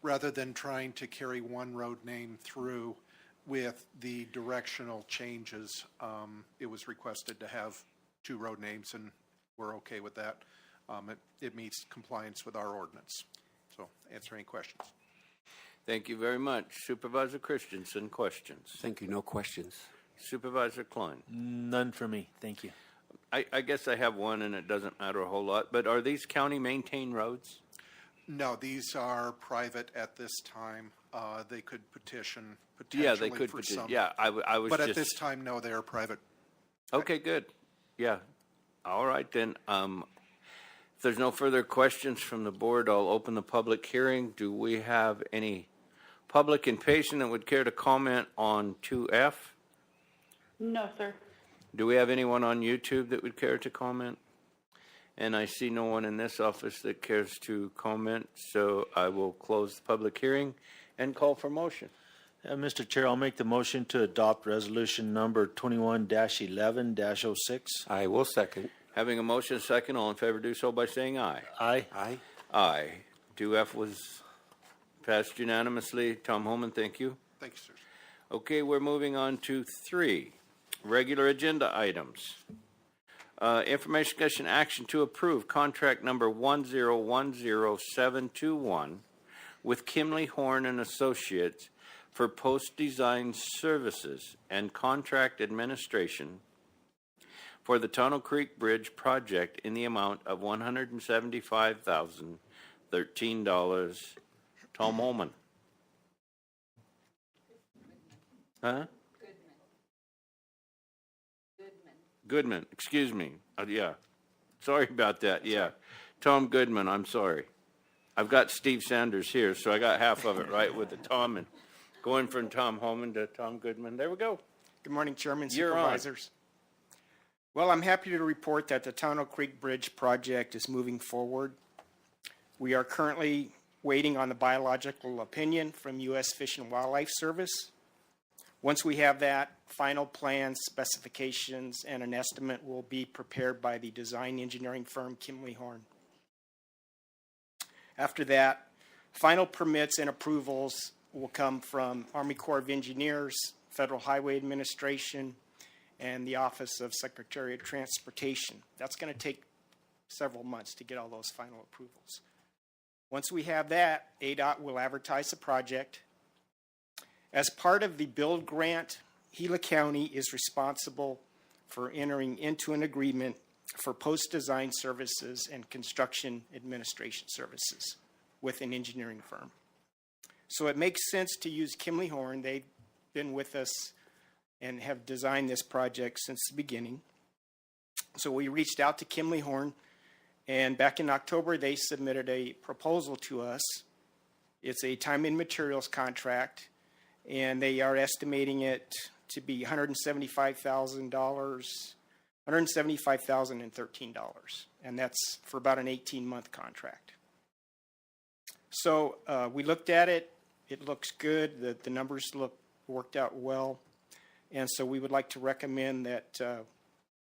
Rather than trying to carry one road name through with the directional changes, it was requested to have 2 road names, and we're okay with that. It meets compliance with our ordinance. So answer any questions. Thank you very much. Supervisor Christensen, questions? Thank you, no questions. Supervisor Klein? None for me, thank you. I guess I have one, and it doesn't matter a whole lot, but are these county-maintained roads? No, these are private at this time. They could petition potentially Yeah, they could for petition. some. Yeah, I was But just... at this time, no, they are private. Okay, good. Yeah. All right, then. If there's no further questions from the board, I'll open the public hearing. Do we have any public in Payson that would care to comment on 2F? No, sir. Do we have anyone on YouTube that would care to comment? And I see no one in this office that cares to comment, so I will close the public hearing and call for motion. Mr. Chair, I'll make the motion to adopt resolution number 21-11-06. I will second. Having a motion second, all in favor do so by saying aye. Aye. Aye. Aye. 2F was passed unanimously. Tom Holman, thank you. Thank you, sir. Okay, we're moving on to 3, regular agenda items. Information, discussion, action to approve contract number 1010721 with Kimley Horn and Associates for post-design services and contract administration for the Tunnel Creek Bridge project in the amount of $175,013. Tom Holman. Huh? Goodman, excuse me. Yeah. Sorry about that. Yeah. Tom Goodman, I'm sorry. I've got Steve Sanders here, so I got half of it right with the Tom, and going from Tom Holman to Tom Goodman. There we go. Good morning, Chairman, You're on. Supervisors. Well, I'm happy to report that the Tunnel Creek Bridge project is moving forward. We are currently waiting on the biological opinion from U.S. Fish and Wildlife Service. Once we have that, final plans, specifications, and an estimate will be prepared by the design engineering firm Kimley Horn. After that, final permits and approvals will come from Army Corps of Engineers, Federal Highway Administration, and the Office of Secretary of Transportation. That's going to take several months to get all those final approvals. Once we have that, ADOT will advertise the project. As part of the build grant, Gila County is responsible for entering into an agreement for post-design services and construction administration services with an engineering firm. So it makes sense to use Kimley Horn. They've been with us and have designed this project since the beginning. So we reached out to Kimley Horn, and back in October, they submitted a proposal to us. It's a time and materials contract, and they are estimating it to be $175,013, and that's for about an 18-month contract. So we looked at it. It looks good. The numbers worked out well, and so we would like to recommend that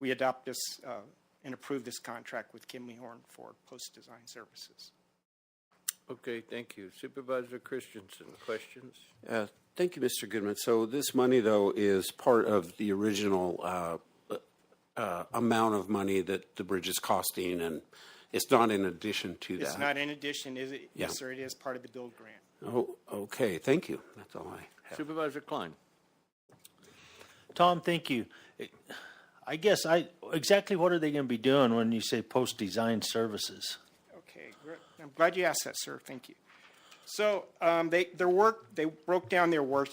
we adopt this and approve this contract with Kimley Horn for post-design services. Okay, thank you. Supervisor Christensen, questions? Thank you, Mr. Goodman. So this money, though, is part of the original amount of money that the bridge is costing, and it's not in addition to that. It's not in addition, is it? Yeah. Yes, sir, it is part of the build grant. Oh, okay. Thank you. That's all I have. Supervisor Klein? Tom, thank you. I guess exactly what are they going to be doing when you say post-design services? Okay, great. I'm glad you asked that, sir. Thank you. So they broke down their work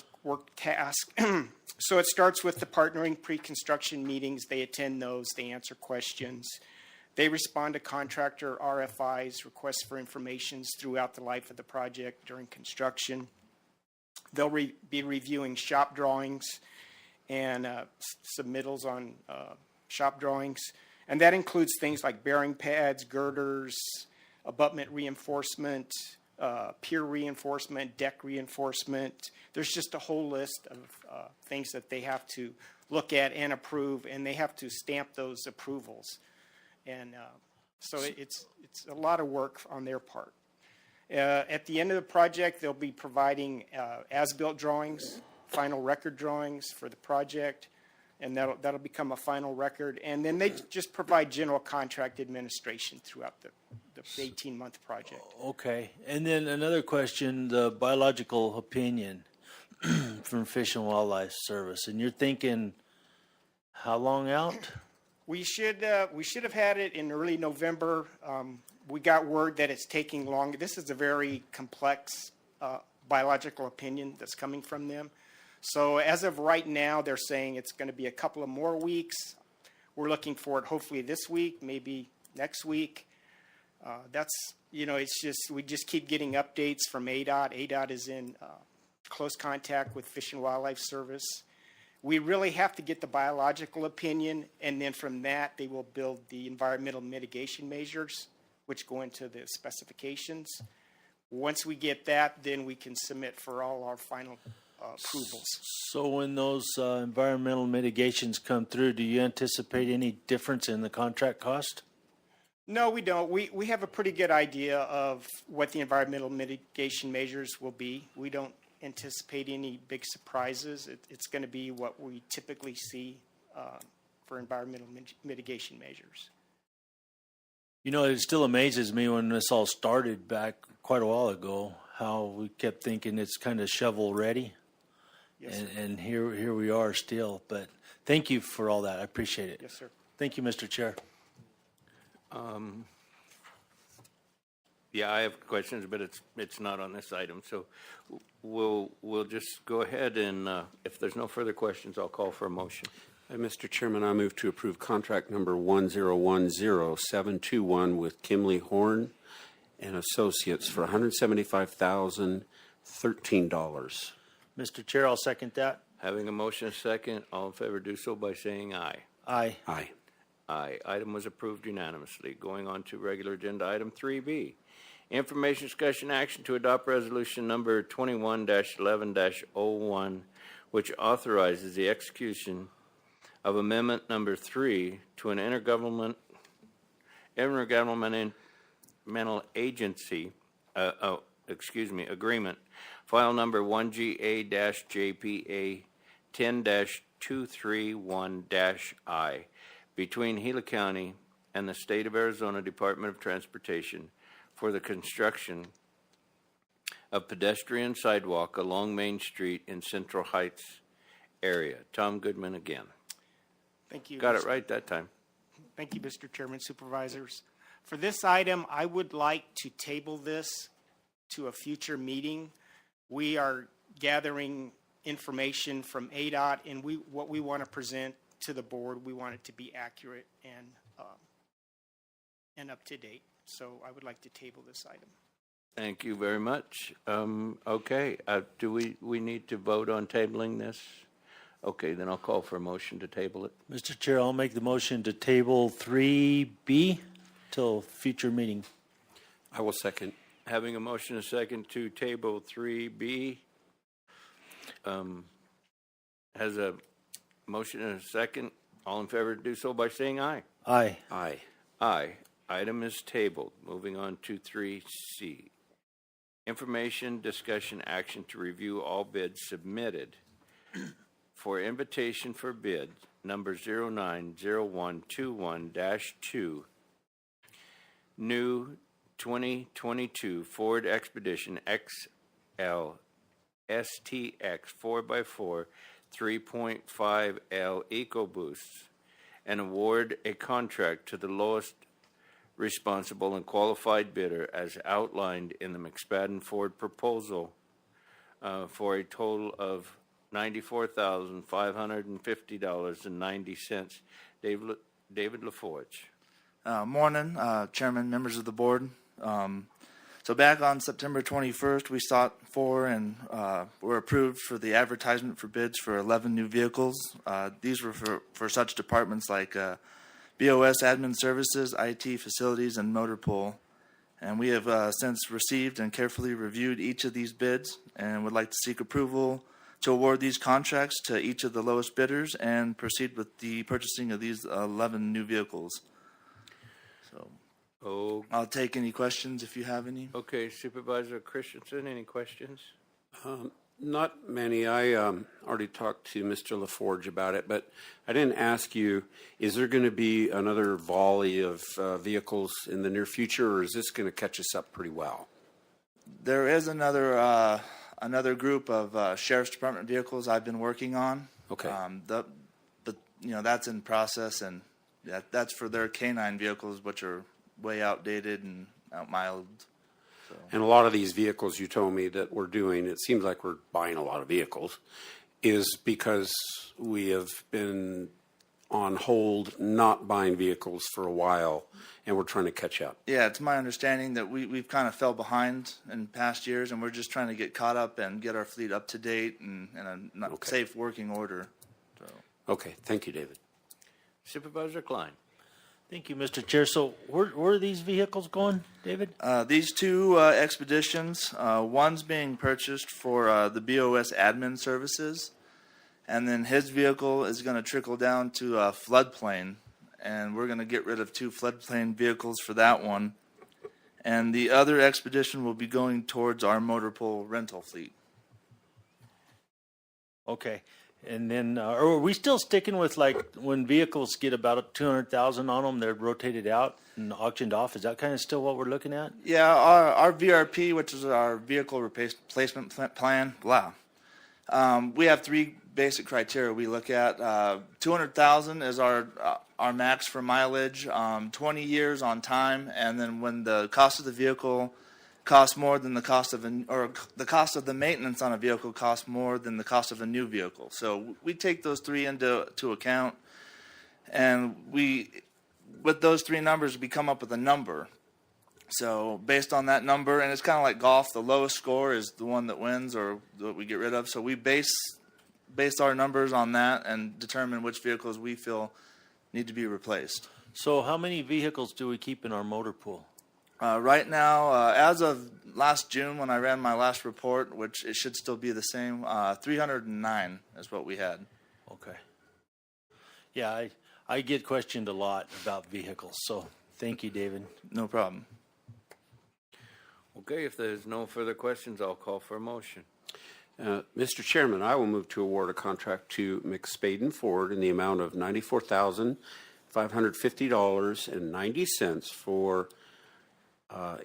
task. So it starts with the partnering pre-construction meetings. They attend those. They answer questions. They respond to contractor RFIs, requests for informations throughout the life of the project during construction. They'll be reviewing shop drawings and submittals on shop drawings. And that includes things like bearing pads, girders, abutment reinforcement, pier reinforcement, deck reinforcement. There's just a whole list of things that they have to look at and approve, and they have to stamp those approvals. And so it's a lot of work on their part. At the end of the project, they'll be providing as-built drawings, final record drawings for the project, and that'll become a final record. And then they just provide general contract administration throughout the 18-month project. Okay. And then another question, the biological opinion from Fish and Wildlife Service. And you're thinking how long out? We should have had it in early November. We got word that it's taking long. This is a very complex biological opinion that's coming from them. So as of right now, they're saying it's going to be a couple of more weeks. We're looking for it hopefully this week, maybe next week. It's just, we just keep getting updates from ADOT. ADOT is in close contact with Fish and Wildlife Service. We really have to get the biological opinion, and then from that, they will build the environmental mitigation measures, which go into the specifications. Once we get that, then we can submit for all our final approvals. So when those environmental mitigations come through, do you anticipate any difference in the contract cost? No, we don't. We have a pretty good idea of what the environmental mitigation measures will be. We don't anticipate any big surprises. It's going to be what we typically see for environmental mitigation measures. You know, it still amazes me when this all started back quite a while ago, how we kept thinking it's kind of shovel ready. Yes, and here we are still. But thank you for all that. I appreciate it. Yes, sir. Thank you, Mr. Chair. Yeah, I have questions, but it's not on this item. So we'll just go ahead and if there's no further questions, I'll call for a motion. Mr. Chairman, I move to approve contract number 1010721 with Kimley Horn and Associates for $175,013. Mr. Chair, I'll second that. Having a motion and a second, all in favor do so by saying aye. Aye. Aye. Aye. Item was approved unanimously. Going on to regular agenda item 3B. Information discussion action to adopt resolution number 21-11-01, which authorizes the execution of amendment number 3 to an intergovernmental agency, agreement, file number 1GA-JPA 10-231-I, between Gila County and the State of Arizona Department of Transportation for the construction of pedestrian sidewalk along Main Street in Central Heights area. Tom Goodman again. Thank you. Got it right that time. Thank you, Mr. Chairman, Supervisors. For this item, I would like to table this to a future meeting. We are gathering information from ADOT, and what we want to present to the board, we want it to be accurate and up to date. So I would like to table this item. Thank you very much. Okay, do we need to vote on tabling this? Okay, then I'll call for a motion to table it. Mr. Chair, I'll make the motion to table 3B till future meeting. I will second. Having a motion and a second to table 3B, has a motion and a second. All in favor do so by saying aye. Aye. Aye. Aye. Item is tabled. Moving on to 3C. Information, discussion, action to review all bids submitted for invitation for bid number 090121-2, new 2022 Ford Expedition XL STX 4x4 3.5L EcoBoosts and award a contract to the lowest responsible and qualified bidder as outlined in the McSpadden Ford proposal for a total of $94,550.90. David LaForge. Morning, Chairman, members of the board. So back on September 21st, we sought for and were approved for the advertisement for bids for 11 new vehicles. These were for such departments like BOS Admin Services, IT Facilities, and Motor Pool. And we have since received and carefully reviewed each of these bids and would like to seek approval to award these contracts to each of the lowest bidders and proceed with the purchasing of these 11 new vehicles. So I'll take any questions if you have any. Okay, Supervisor Christensen, any questions? Not many. I already talked to Mr. LaForge about it, but I didn't ask you, is there going to be another volley of vehicles in the near future, or is this going to catch us up pretty well? There is another group of Sheriff's Department vehicles I've been working on. Okay. But that's in process, and that's for their canine vehicles, which are way outdated and outmiled. So. And a lot of these vehicles you told me that we're doing, it seems like we're buying a lot of vehicles, is because we have been on hold not buying vehicles for a while, and we're trying to catch up. Yeah, it's my understanding that we've kind of fell behind in past years, and we're just trying to get caught up and get our fleet up to date and in a safe working order. So. Okay, thank you, David. Supervisor Klein. Thank you, Mr. Chair. So where are these vehicles going, David? These two expeditions, one's being purchased for the BOS Admin Services, and then his vehicle is going to trickle down to floodplain, and we're going to get rid of two floodplain vehicles for that one. And the other expedition will be going towards our motor pool rental fleet. Okay. And then, are we still sticking with like when vehicles get about 200,000 on them, they're rotated out and auctioned off? Is that kind of still what we're looking at? Yeah, our VRP, which is our vehicle replacement plan, we have three basic criteria we look at. 200,000 is our max for mileage, 20 years on time, and then when the cost of the vehicle costs more than the cost of the cost of the maintenance on a vehicle costs more than the cost of a new vehicle. So we take those three into account, and with those three numbers, we come up with a number. So based on that number, and it's kind of like golf, the lowest score is the one that wins or that we get rid of. So we base our numbers on that and determine which vehicles we feel need to be replaced. So how many vehicles do we keep in our motor pool? Right now, as of last June when I ran my last report, which it should still be the same, 309 is what we had. Okay. Yeah, I get questioned a lot about vehicles, so thank you, David. No problem. Okay, if there's no further questions, I'll call for a motion. Mr. Chairman, I will move to award a contract to McSpadden Ford in the amount of $94,550.90 for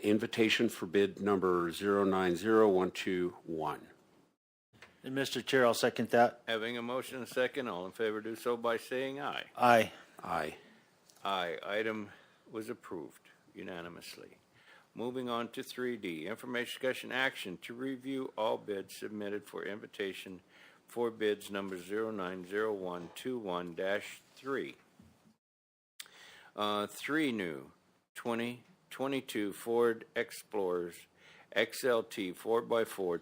invitation for bid number 090121. And Mr. Chair, I'll second that. Having a motion and a second, all in favor do so by saying aye. Aye. Aye. Aye. Item was approved unanimously. Moving on to 3D, information, discussion, action to review all bids submitted for invitation for bids number 090121-3. 3 new 2022 Ford Explorers XLT 4x4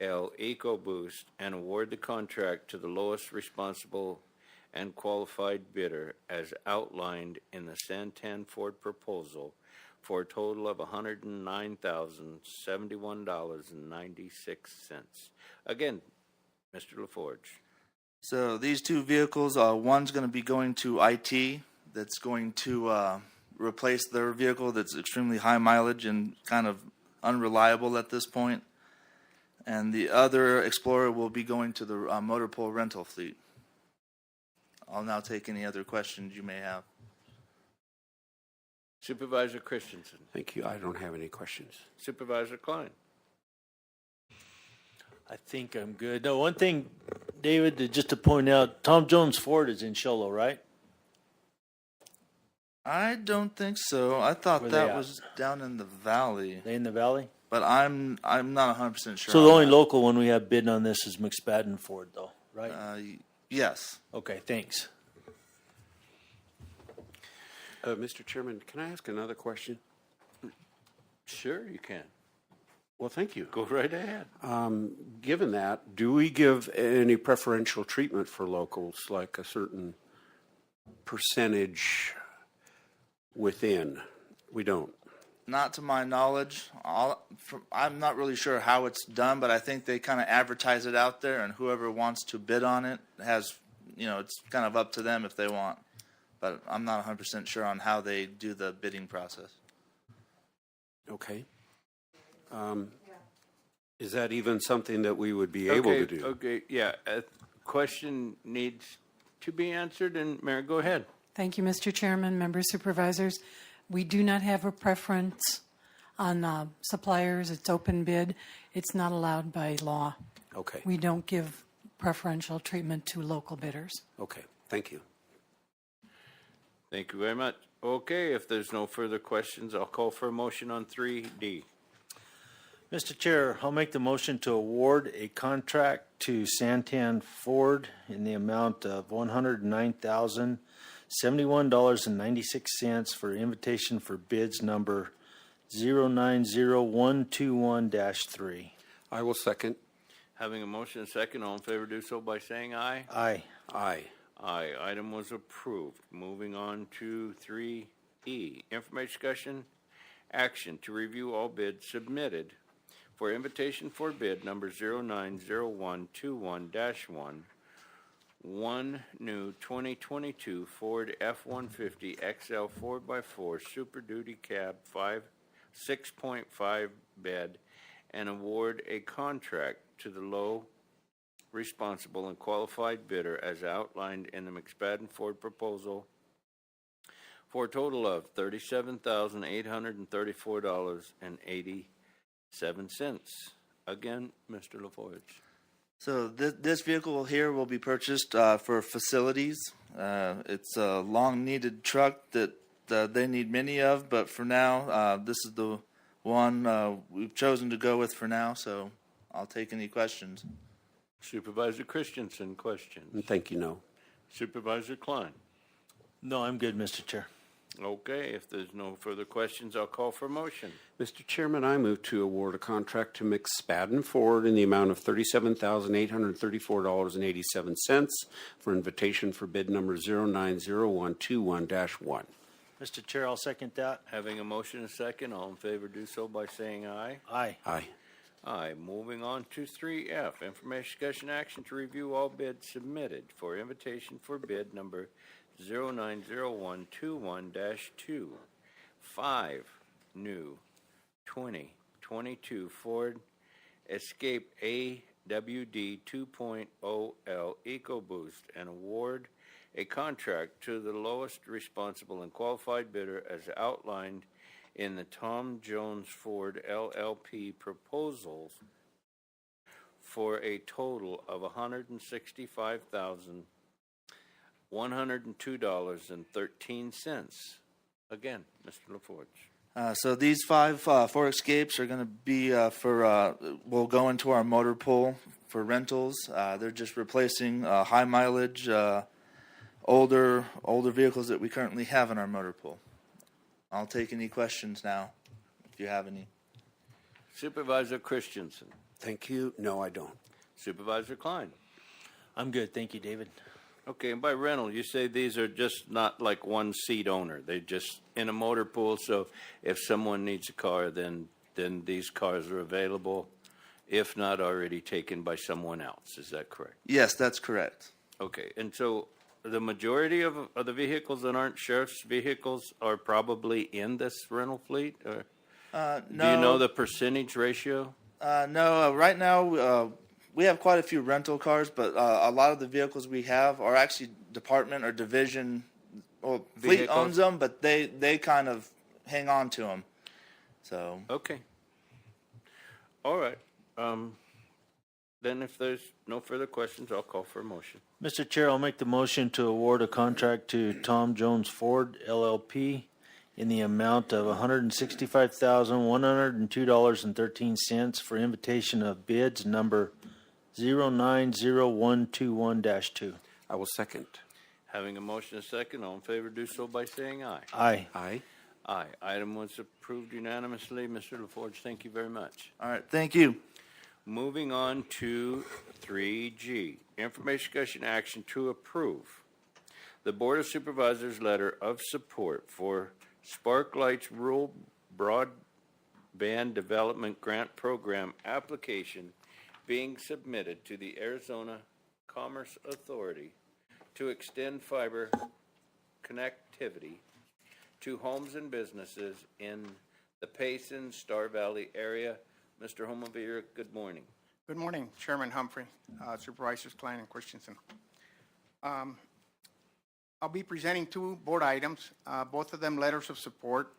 2.3L EcoBoost and award the contract to the lowest responsible and qualified bidder as outlined in the Santan Ford proposal for a total of $109,071.96. Again, Mr. LaForge. So these two vehicles, one's going to be going to IT. That's going to replace their vehicle that's extremely high mileage and kind of unreliable at this point. And the other Explorer will be going to the motor pool rental fleet. I'll now take any other questions you may have. Supervisor Christensen. Thank you. I don't have any questions. Supervisor Klein. I think I'm good. No, one thing, David, just to point out, Tom Jones Ford is in Show Low, right? I don't think so. I thought Where they that at? was down in the valley, They in the valley? but I'm not 100% sure. So on the only that. local one we have bidding on this is McSpadden Ford, though, right? Yes. Okay, thanks. Mr. Chairman, can I ask another question? Sure, you can. Well, thank you. Go right ahead. Given that, do we give any preferential treatment for locals, like a certain percentage within? We don't. Not to my knowledge. I'm not really sure how it's done, but I think they kind of advertise it out there, and whoever wants to bid on it has, it's kind of up to them if they want. But I'm not 100% sure on how they do the bidding process. Okay. Is that even something that we would be able to do? Okay, yeah. A question needs to be answered, and Mayor, go ahead. Thank you, Mr. Chairman, members, supervisors. We do not have a preference on suppliers. It's open bid. It's not allowed by law. Okay. We don't give preferential treatment to local bidders. Okay. Thank you. Thank you very much. Okay, if there's no further questions, I'll call for a motion on 3D. Mr. Chair, I'll make the motion to award a contract to Santan Ford in the amount of $109,071.96 for invitation for bids number 090121-3. I will second. Having a motion and a second, all in favor do so by saying aye. Aye. Aye. Aye. Item was approved. Moving on to 3E. Information discussion, action to review all bids submitted for invitation for bid number 090121-1, one new 2022 Ford F-150 XL 4x4 Super Duty Cab 6.5 bed, and award a contract to the low responsible and qualified bidder as outlined in the McSpadden Ford proposal for a total of $37,834.87. Again, Mr. LaForge. So this vehicle here will be purchased for facilities. It's a long-needed truck that they need many of, but for now, this is the one we've chosen to go with for now, so I'll take any questions. Supervisor Christensen, questions? Thank you, no. Supervisor Klein? No, I'm good, Mr. Chair. Okay, if there's no further questions, I'll call for a motion. Mr. Chairman, I move to award a contract to McSpadden Ford in the amount of $37,834.87 for invitation for bid number 090121-1. Mr. Chair, I'll second that. Having a motion and a second, all in favor do so by saying aye. Aye. Aye. Aye. Moving on to 3F, information discussion action to review all bids submitted for invitation for bid number 090121-2. 5 new 2022 Ford Escape AWD 2.0L EcoBoost and award a contract to the lowest responsible and qualified bidder as outlined in the Tom Jones Ford LLP proposals for a total of $165,102.13. Again, Mr. LaForge. So these 5 Ford Escapes are going to be will go into our motor pool for rentals. They're just replacing high mileage, older vehicles that we currently have in our motor pool. I'll take any questions now, if you have any. Supervisor Christensen. Thank you. No, I don't. Supervisor Klein. I'm good. Thank you, David. Okay, and by rental, you say these are just not like one seat owner. They're just in a motor pool, so if someone needs a car, then these cars are available, if not already taken by someone else. Is that correct? Yes, that's correct. Okay, and so the majority of the vehicles that aren't sheriff's vehicles are probably in this rental fleet? Or No. do you know the percentage ratio? No, right now we have quite a few rental cars, but a lot of the vehicles we have are actually department or division. Well, fleet Vehicles? owns them, but they kind of hang on to them. So Okay. All right. Then if there's no further questions, I'll call for a motion. Mr. Chair, I'll make the motion to award a contract to Tom Jones Ford LLP in the amount of $165,102.13 for invitation of bids number 090121-2. I will second. Having a motion and a second, all in favor do so by saying aye. Aye. Aye. Aye. Item was approved unanimously. Mr. LaForge, thank you very much. all right, thank you. Moving on to 3G, information discussion action to approve the Board of Supervisors letter of support for Sparklight's Rural Broadband Development Grant Program application being submitted to the Arizona Commerce Authority to extend fiber connectivity to homes and businesses in the Payson, Star Valley area. Mr. Homavir, good morning. Good morning, Chairman Humphrey, Supervisors Klein and Christensen. I'll be presenting two board items, both of them letters of support,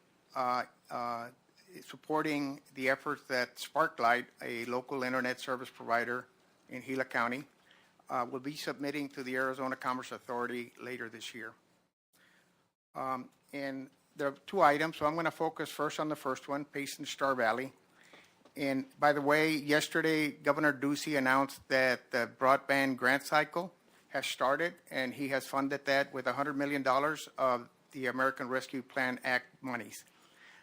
supporting the efforts that Sparklight, a local internet service provider in Gila County, will be submitting to the Arizona Commerce Authority later this year. And there are two items, so I'm going to focus first on the first one, Payson Star Valley. And by the way, yesterday, Governor Ducey announced that the broadband grant cycle has started, and he has funded that with $100 million of the American Rescue Plan Act monies.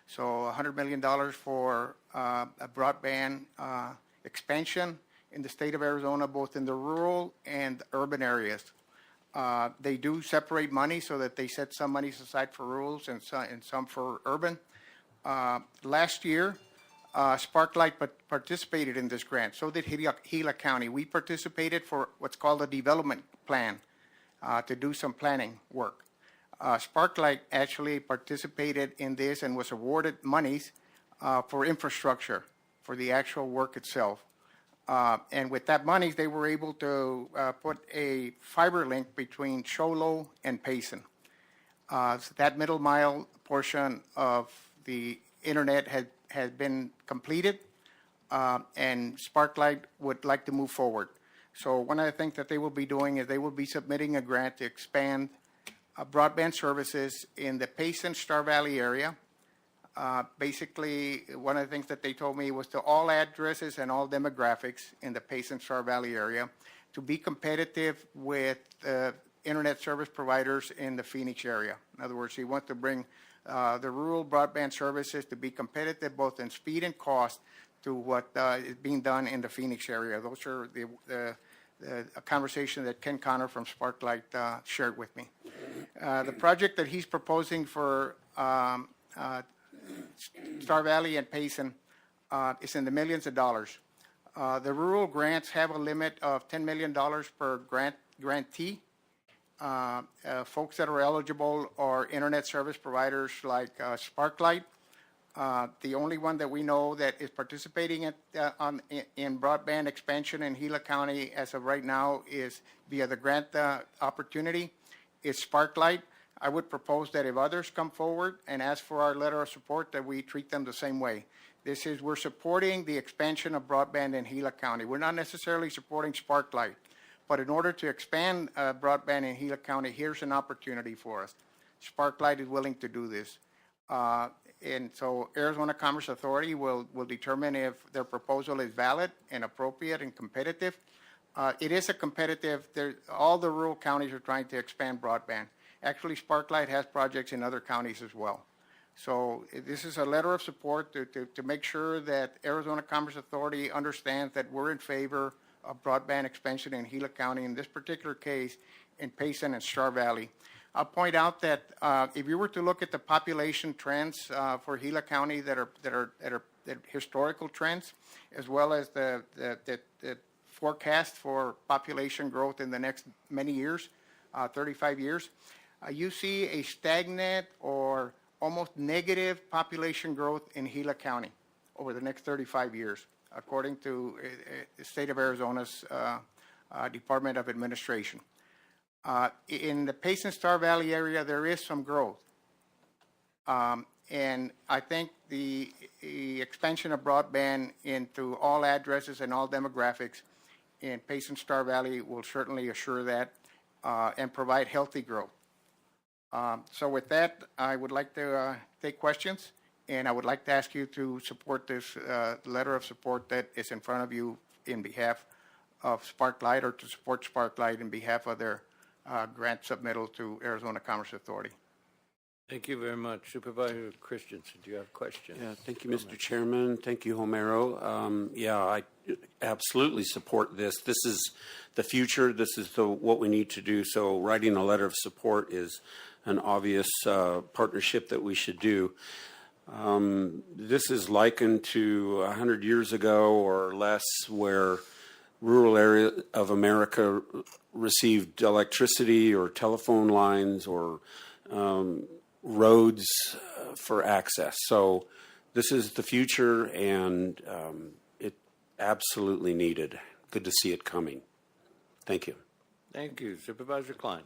So $100 million for a broadband expansion in the state of Arizona, both in the rural and urban areas. They do separate money so that they set some monies aside for rural and some for urban. Last year, Sparklight participated in this grant. So did Gila County. We participated for what's called a development plan to do some planning work. Sparklight actually participated in this and was awarded monies for infrastructure for the actual work itself. And with that money, they were able to put a fiber link between Cholo and Payson. So that middle mile portion of the internet has been completed, and Sparklight would like to move forward. So one of the things that they will be doing is they will be submitting a grant to expand broadband services in the Payson Star Valley area. Basically, one of the things that they told me was to all addresses and all demographics in the Payson Star Valley area to be competitive with internet service providers in the Phoenix area. In other words, he wants to bring the rural broadband services to be competitive both in speed and cost to what is being done in the Phoenix area. Those are a conversation that Ken Connor from Sparklight shared with me. The project that he's proposing for Star Valley and Payson is in the millions of dollars. The rural grants have a limit of $10 million per grantee. Folks that are eligible are internet service providers like Sparklight. The only one that we know that is participating in broadband expansion in Gila County as of right now is via the grant opportunity is Sparklight. I would propose that if others come forward and ask for our letter of support, that we treat them the same way. We're supporting the expansion of broadband in Gila County. We're not necessarily supporting Sparklight. But in order to expand broadband in Gila County, here's an opportunity for us. Sparklight is willing to do this. And so Arizona Commerce Authority will determine if their proposal is valid and appropriate and competitive. It is a competitive, all the rural counties are trying to expand broadband. Actually, Sparklight has projects in other counties as well. So this is a letter of support to make sure that Arizona Commerce Authority understands that we're in favor of broadband expansion in Gila County, in this particular case, in Payson and Star Valley. I'll point out that if you were to look at the population trends for Gila County that are historical trends, as well as the forecast for population growth in the next many years, 35 years, you see a stagnant or almost negative population growth in Gila County over the next 35 years, according to the state of Arizona's Department of Administration. In the Payson Star Valley area, there is some growth. And I think the expansion of broadband into all addresses and all demographics in Payson Star Valley will certainly assure that and provide healthy growth. So with that, I would like to take questions, and I would like to ask you to support this letter of support that is in front of you in behalf of Sparklight, or to support Sparklight in behalf of their grant submittal to Arizona Commerce Authority. Thank you very much. Supervisor Christensen, do you have questions? Yeah, thank you, Mr. Chairman. Thank you, Homero. Yeah, I absolutely support this. This is the future. This is what we need to do. So writing a letter of support is an obvious partnership that we should do. This is likened to 100 years ago or less, where rural area of America received electricity or telephone lines or roads for access. So this is the future, and it absolutely needed. Good to see it coming. Thank you. Thank you. Supervisor Klein.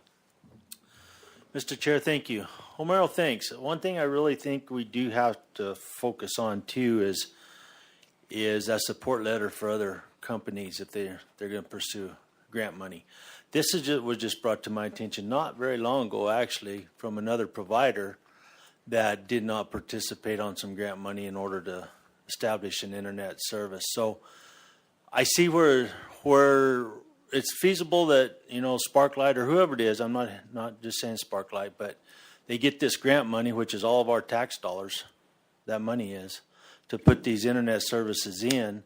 Mr. Chair, thank you. Homero, thanks. One thing I really think we do have to focus on too is that support letter for other companies if they're going to pursue grant money. This was just brought to my attention not very long ago, actually, from another provider that did not participate on some grant money in order to establish an internet service. So I see where it's feasible that, Sparklight or whoever it is, I'm not just saying Sparklight, but they get this grant money, which is all of our tax dollars, that money is, to put these internet services in,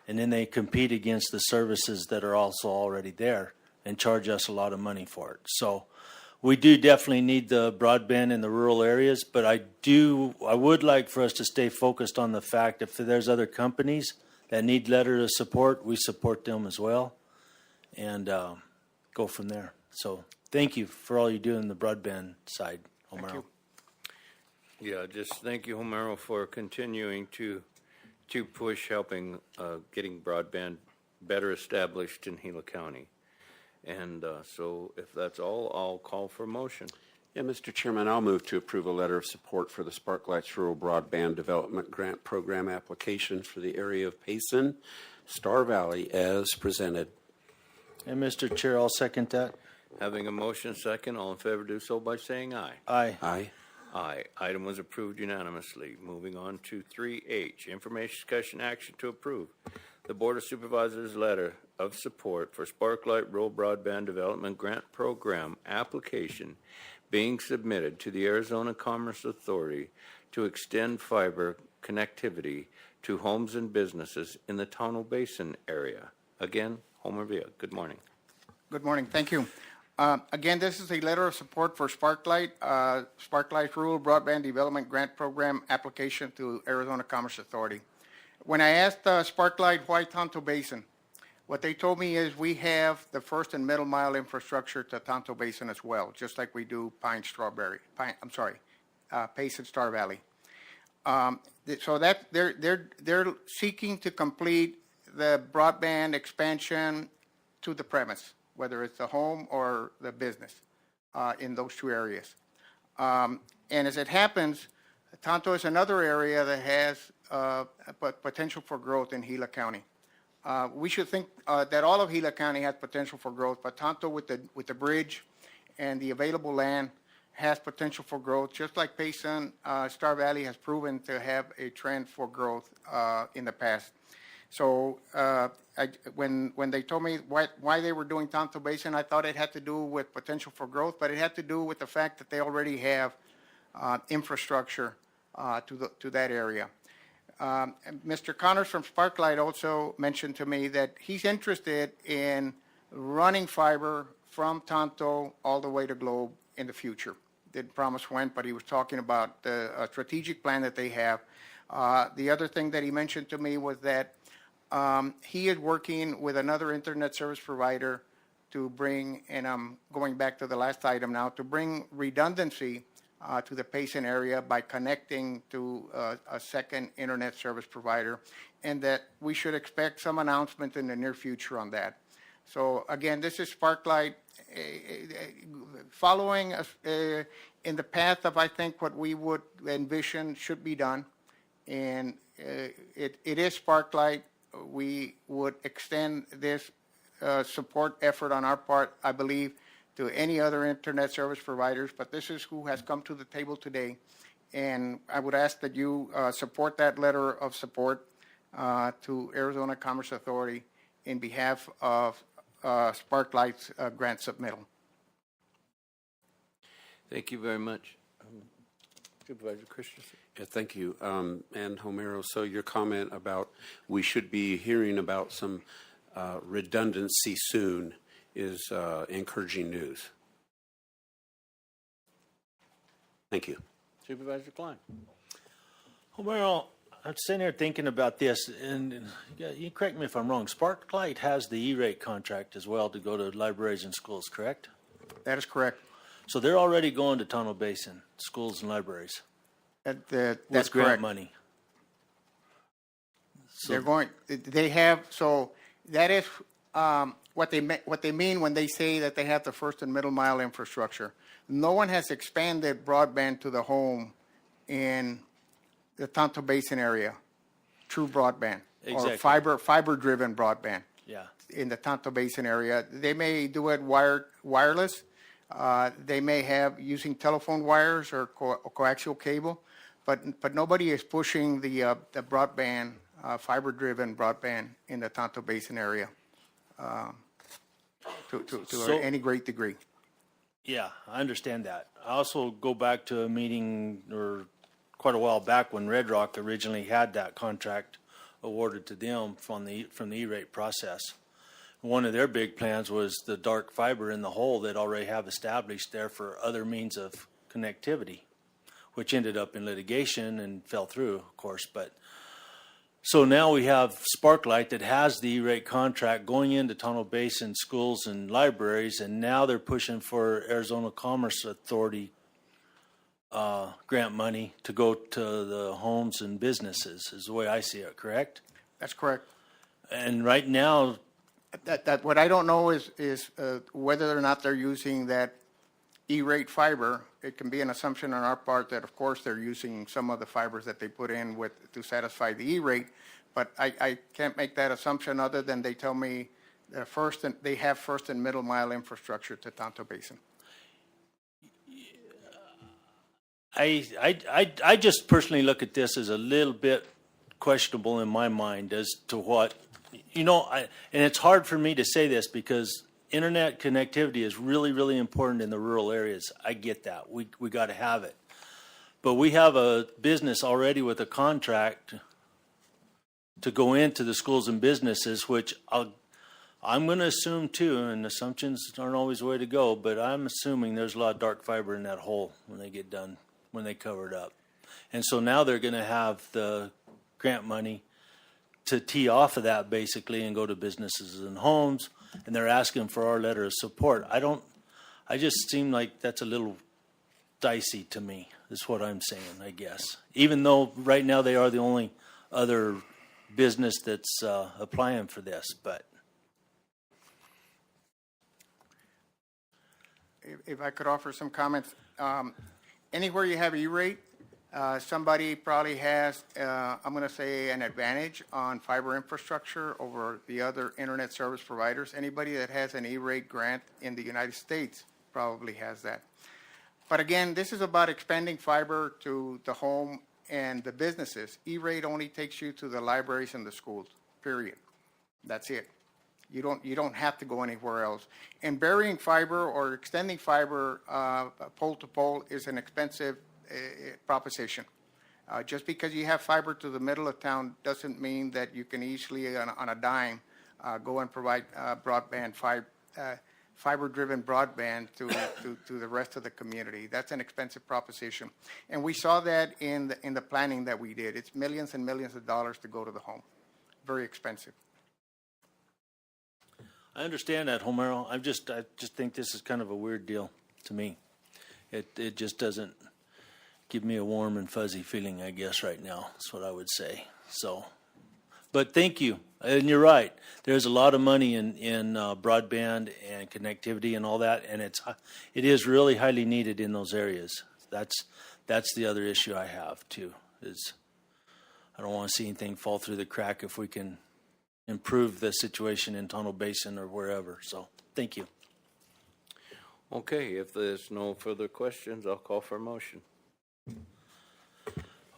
and then they compete against the services that are also already there and charge us a lot of money for it. So we do definitely need the broadband in the rural areas, but I would like for us to stay focused on the fact if there's other companies that need letters of support, we support them as well, and go from there. So thank you for all you do in the broadband side, Homero. Yeah, just thank you, Homero, for continuing to push helping getting broadband better established in Gila County. And so if that's all, I'll call for a motion. Yeah, Mr. Chairman, I'll move to approve a letter of support for the Sparklight's Rural Broadband Development Grant Program application for the area of Payson, Star Valley, as presented. And Mr. Chair, I'll second that. Having a motion second, all in favor do so by saying aye. Aye. Aye. Aye. Item was approved unanimously. Moving on to 3H, information, discussion, action to approve the Board of Supervisors letter of support for Sparklight Rural Broadband Development Grant Program application being submitted to the Arizona Commerce Authority to extend fiber connectivity to homes and businesses in the Tonto Basin area. Again, Homer Villa, good morning. Good morning. Thank you. Again, this is a letter of support for Sparklight, Sparklight Rural Broadband Development Grant Program application to Arizona Commerce Authority. When I asked Sparklight why Tonto Basin, what they told me is we have the first and middle mile infrastructure to Tonto Basin as well, just like we do Payson Star Valley. So that they're seeking to complete the broadband expansion to the premise, whether it's the home or the business, in those two areas. And as it happens, Tonto is another area that has potential for growth in Gila County. We should think that all of Gila County has potential for growth, but Tonto with the bridge and the available land has potential for growth, just like Payson, Star Valley has proven to have a trend for growth in the past. So when they told me why they were doing Tonto Basin, I thought it had to do with potential for growth, but it had to do with the fact that they already have infrastructure to that area. Mr. Connors from Sparklight also mentioned to me that he's interested in running fiber from Tonto all the way to Globe in the future. Didn't promise when, but he was talking about the strategic plan that they have. The other thing that he mentioned to me was that he is working with another internet service provider to bring, and I'm going back to the last item now, to bring redundancy to the Payson area by connecting to a second internet service provider, and that we should expect some announcement in the near future on that. So again, this is Sparklight following in the path of, I think, what we would envision should be done. And it is Sparklight. We would extend this support effort on our part, I believe, to any other internet service providers, but this is who has come to the table today. And I would ask that you support that letter of support to Arizona Commerce Authority in behalf of Sparklight's grant submittal. Thank you very much. Supervisor Christensen. Yeah, thank you. And Homero, so your comment about we should be hearing about some redundancy soon is encouraging news. Thank you. Supervisor Klein. Well, I'm sitting here thinking about this, and you correct me if I'm wrong. Sparklight has the E-rate contract as well to go to libraries and schools, correct? That is correct. So they're already going to Tonto Basin, schools and libraries. That's with grant correct. money. So They're going. They have. So that is what they mean when they say that they have the first and middle mile infrastructure. No one has expanded broadband to the home in the Tonto Basin area, true broadband Exactly. or fiber-driven broadband. Yeah. In the Tonto Basin area, they may do it wireless. They may have using telephone wires or coaxial cable, but nobody is pushing the broadband, fiber-driven broadband in the Tonto Basin area to any great degree. Yeah, I understand that. I also go back to a meeting or quite a while back when Red Rock originally had that contract awarded to them from the E-rate process. One of their big plans was the dark fiber in the hole that already have established there for other means of connectivity, which ended up in litigation and fell through, of course. But so now we have Sparklight that has the E-rate contract going into Tonto Basin schools and libraries, and now they're pushing for Arizona Commerce Authority grant money to go to the homes and businesses, is the way I see it, correct? That's correct. And right now, That what I don't know is whether or not they're using that E-rate fiber. It can be an assumption on our part that, of course, they're using some of the fibers that they put in to satisfy the E-rate, but I can't make that assumption other than they tell me they have first and middle mile infrastructure to Tonto Basin. I just personally look at this as a little bit questionable in my mind as to what, and it's hard for me to say this because internet connectivity is really, really important in the rural areas. I get that. We got to have it. But we have a business already with a contract to go into the schools and businesses, which I'm going to assume too, and assumptions aren't always the way to go, but I'm assuming there's a lot of dark fiber in that hole when they get done, when they cover it up. And so now they're going to have the grant money to tee off of that basically and go to businesses and homes, and they're asking for our letter of support. I just seem like that's a little dicey to me, is what I'm saying, I guess. Even though right now they are the only other business that's applying for this, but. If I could offer some comments. Anywhere you have E-rate, somebody probably has, I'm going to say, an advantage on fiber infrastructure over the other internet service providers. Anybody that has an E-rate grant in the United States probably has that. But again, this is about expanding fiber to the home and the businesses. E-rate only takes you to the libraries and the schools, period. That's it. You don't have to go anywhere else. And burying fiber or extending fiber pole to pole is an expensive proposition. Just because you have fiber to the middle of town doesn't mean that you can easily, on a dime, go and provide broadband, fiber-driven broadband to the rest of the community. That's an expensive proposition. And we saw that in the planning that we did. It's millions and millions of dollars to go to the home. Very expensive. I understand that, Homero. I just think this is kind of a weird deal to me. It just doesn't give me a warm and fuzzy feeling, I guess, right now. That's what I would say. So, but thank you. And you're right. There's a lot of money in broadband and connectivity and all that, and it is really highly needed in those areas. That's the other issue I have too. Is I don't want to see anything fall through the crack if we can improve the situation in Tonto Basin or wherever. So, thank you. Okay, if there's no further questions, I'll call for a motion.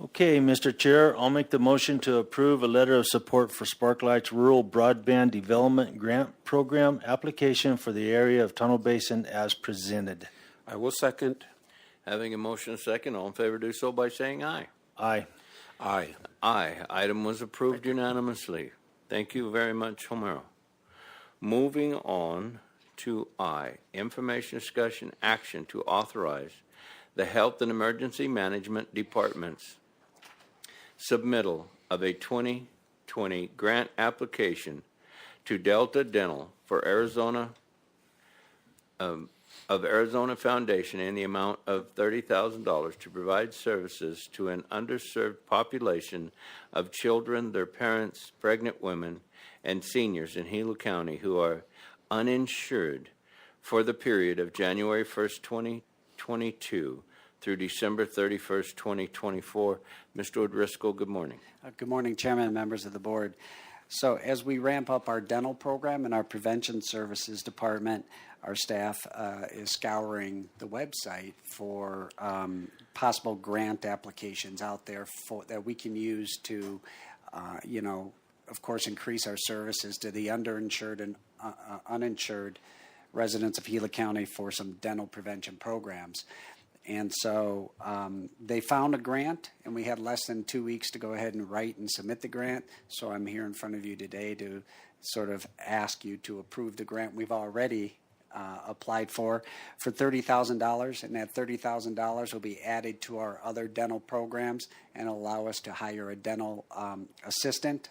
Okay, Mr. Chair, I'll make the motion to approve a letter of support for Sparklight's Rural Broadband Development Grant Program application for the area of Tonto Basin as presented. I will second. Having a motion and a second, all in favor do so by saying aye. Aye. Aye. Aye. Item was approved unanimously. Thank you very much, Homero. Moving on to I, information discussion action to authorize the Health and Emergency Management Department's submittal of a 2020 grant application to Delta Dental for Arizona Foundation in the amount of $30,000 to provide services to an underserved population of children, their parents, pregnant women, and seniors in Gila County who are uninsured for the period of January 1st, 2022 through December 31st, 2024. Mr. O'Driscoll, good morning. Good morning, Chairman and members of the board. So as we ramp up our dental program in our prevention services department, our staff is scouring the website for possible grant applications out there that we can use to, of course, increase our services to the underinsured and uninsured residents of Gila County for some dental prevention programs. And so they found a grant, and we had less than 2 weeks to go ahead and write and submit the grant. So I'm here in front of you today to sort of ask you to approve the grant we've already applied for $30,000, and that $30,000 will be added to our other dental programs and allow us to hire a dental assistant,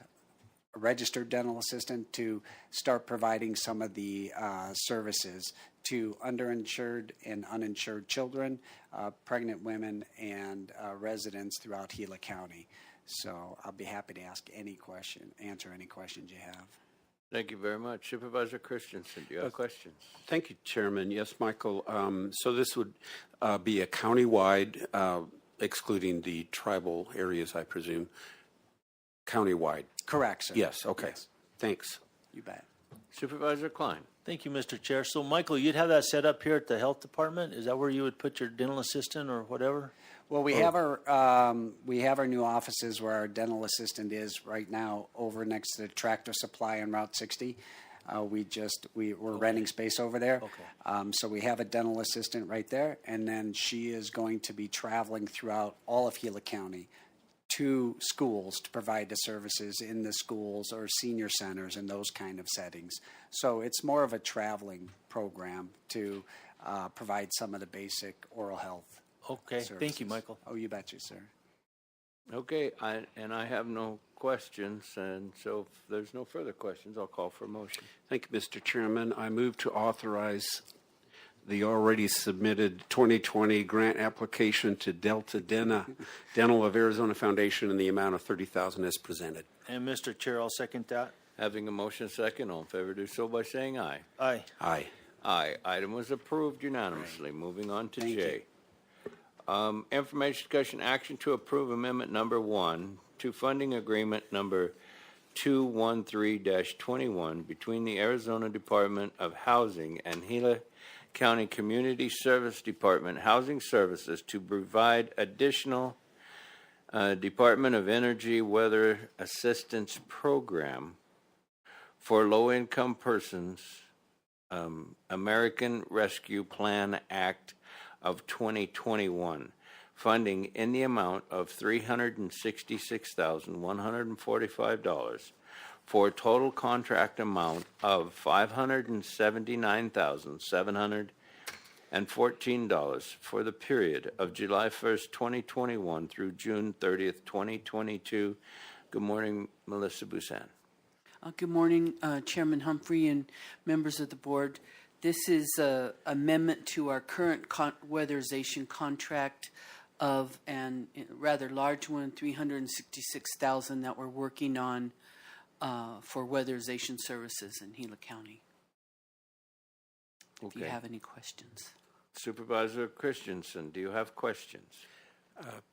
a registered dental assistant, to start providing some of the services to underinsured and uninsured children, pregnant women, and residents throughout Gila County. So I'll be happy to answer any questions you have. Thank you very much. Supervisor Christensen, do you have questions? Thank you, Chairman. Yes, Michael. So this would be a countywide, excluding the tribal areas, I presume, countywide. Correct, sir. Yes, okay. Yes. Thanks. You bet. Supervisor Klein. Thank you, Mr. Chair. So, Michael, you'd have that set up here at the health department? Is that where you would put your dental assistant or whatever? Well, we have our new offices where our dental assistant is right now over next to the Tractor Supply on Route 60. We're renting space over there. Okay. So we have a dental assistant right there, and then she is going to be traveling throughout all of Gila County to schools to provide the services in the schools or senior centers and those kind of settings. So it's more of a traveling program to provide some of the basic oral health services. Thank you, Michael. Oh, you betcha, sir. Okay, I have no questions, and so if there's no further questions, I'll call for a motion. Thank you, Mr. Chairman. I move to authorize the already submitted 2020 grant application to Delta Dental of Arizona Foundation in the amount of $30,000 as presented. And Mr. Chair, I'll second that. Having a motion second, all in favor do so by saying aye. Aye. Aye. Aye. Item was approved unanimously. Moving on to Thank J. Information discussion action to approve amendment number 1 to funding agreement number 213-21 between the Arizona Department of Housing and Gila County Community Service Department Housing Services to provide additional Department of Energy Weather Assistance Program for low-income persons, American Rescue Plan Act of 2021, funding in the amount of $366,145 for a total contract amount of $579,714 for the period of July 1st, 2021 through June 30th, 2022. Good morning, Melissa Busan. Good morning, Chairman Humphrey and members of the board. This is an amendment to our current weatherization contract of a rather large one, $366,000 that we're working on for weatherization services in Gila County. If you have any questions. Supervisor Christensen, do you have questions?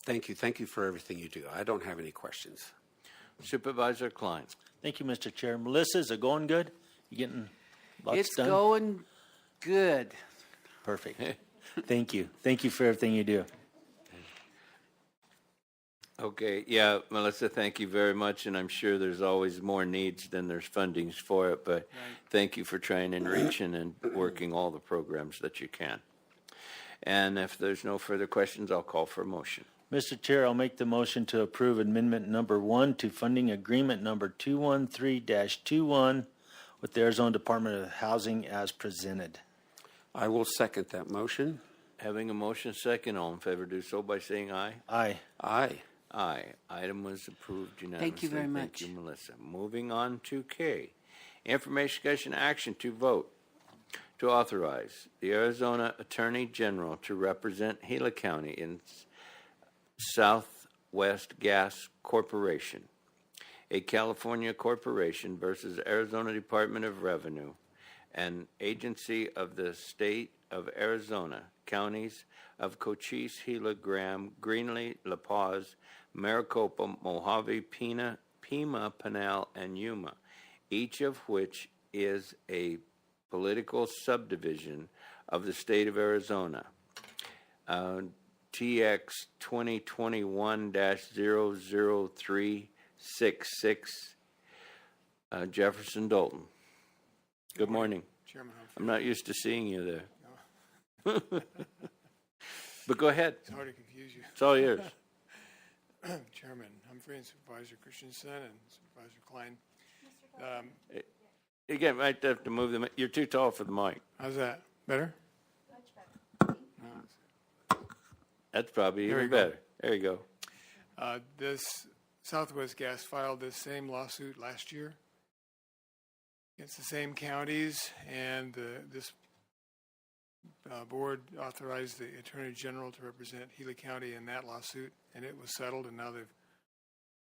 Thank you. Thank you for everything you do. I don't have any questions. Supervisor Klein. Thank you, Mr. Chair. Melissa, is it going good? You getting lots done? It's going good. Perfect. Thank you. Thank you for everything you do. Okay, yeah, Melissa, thank you very much, and I'm sure there's always more needs than there's fundings for it, but thank you for trying and reaching and working all the programs that you can. And if there's no further questions, I'll call for a motion. Mr. Chair, I'll make the motion to approve amendment number 1 to funding agreement number 213-21 with the Arizona Department of Housing as presented. I will second that motion. Having a motion second, all in favor do so by saying aye. Aye. Aye. Aye. Item was approved unanimously. Thank you very much. Thank you, Melissa. Moving on to K. Information, discussion, action to vote to authorize the Arizona Attorney General to represent Gila County in Southwest Gas Corporation, a California corporation versus Arizona Department of Revenue, an agency of the state of Arizona, counties of Cochise, Gila, Graham, Greenlee, La Paz, Maricopa, Mojave, Pima, Pinal, and Yuma, each of which is a political subdivision of the state of Arizona. TX 2021-00366, Jefferson Dalton. Good morning. Chairman Humphrey. I'm not used to seeing you there. No. But go ahead. It's hard to confuse you. It's all yours. Chairman Humphrey and Supervisor Christensen and Supervisor Klein. Again, I might have to move them. You're too tall for the mic. How's that? Better? That's probably There even you go. better. There you go. This Southwest Gas filed this same lawsuit last year against the same counties, and this board authorized the Attorney General to represent Gila County in that lawsuit, and it was settled, and now they've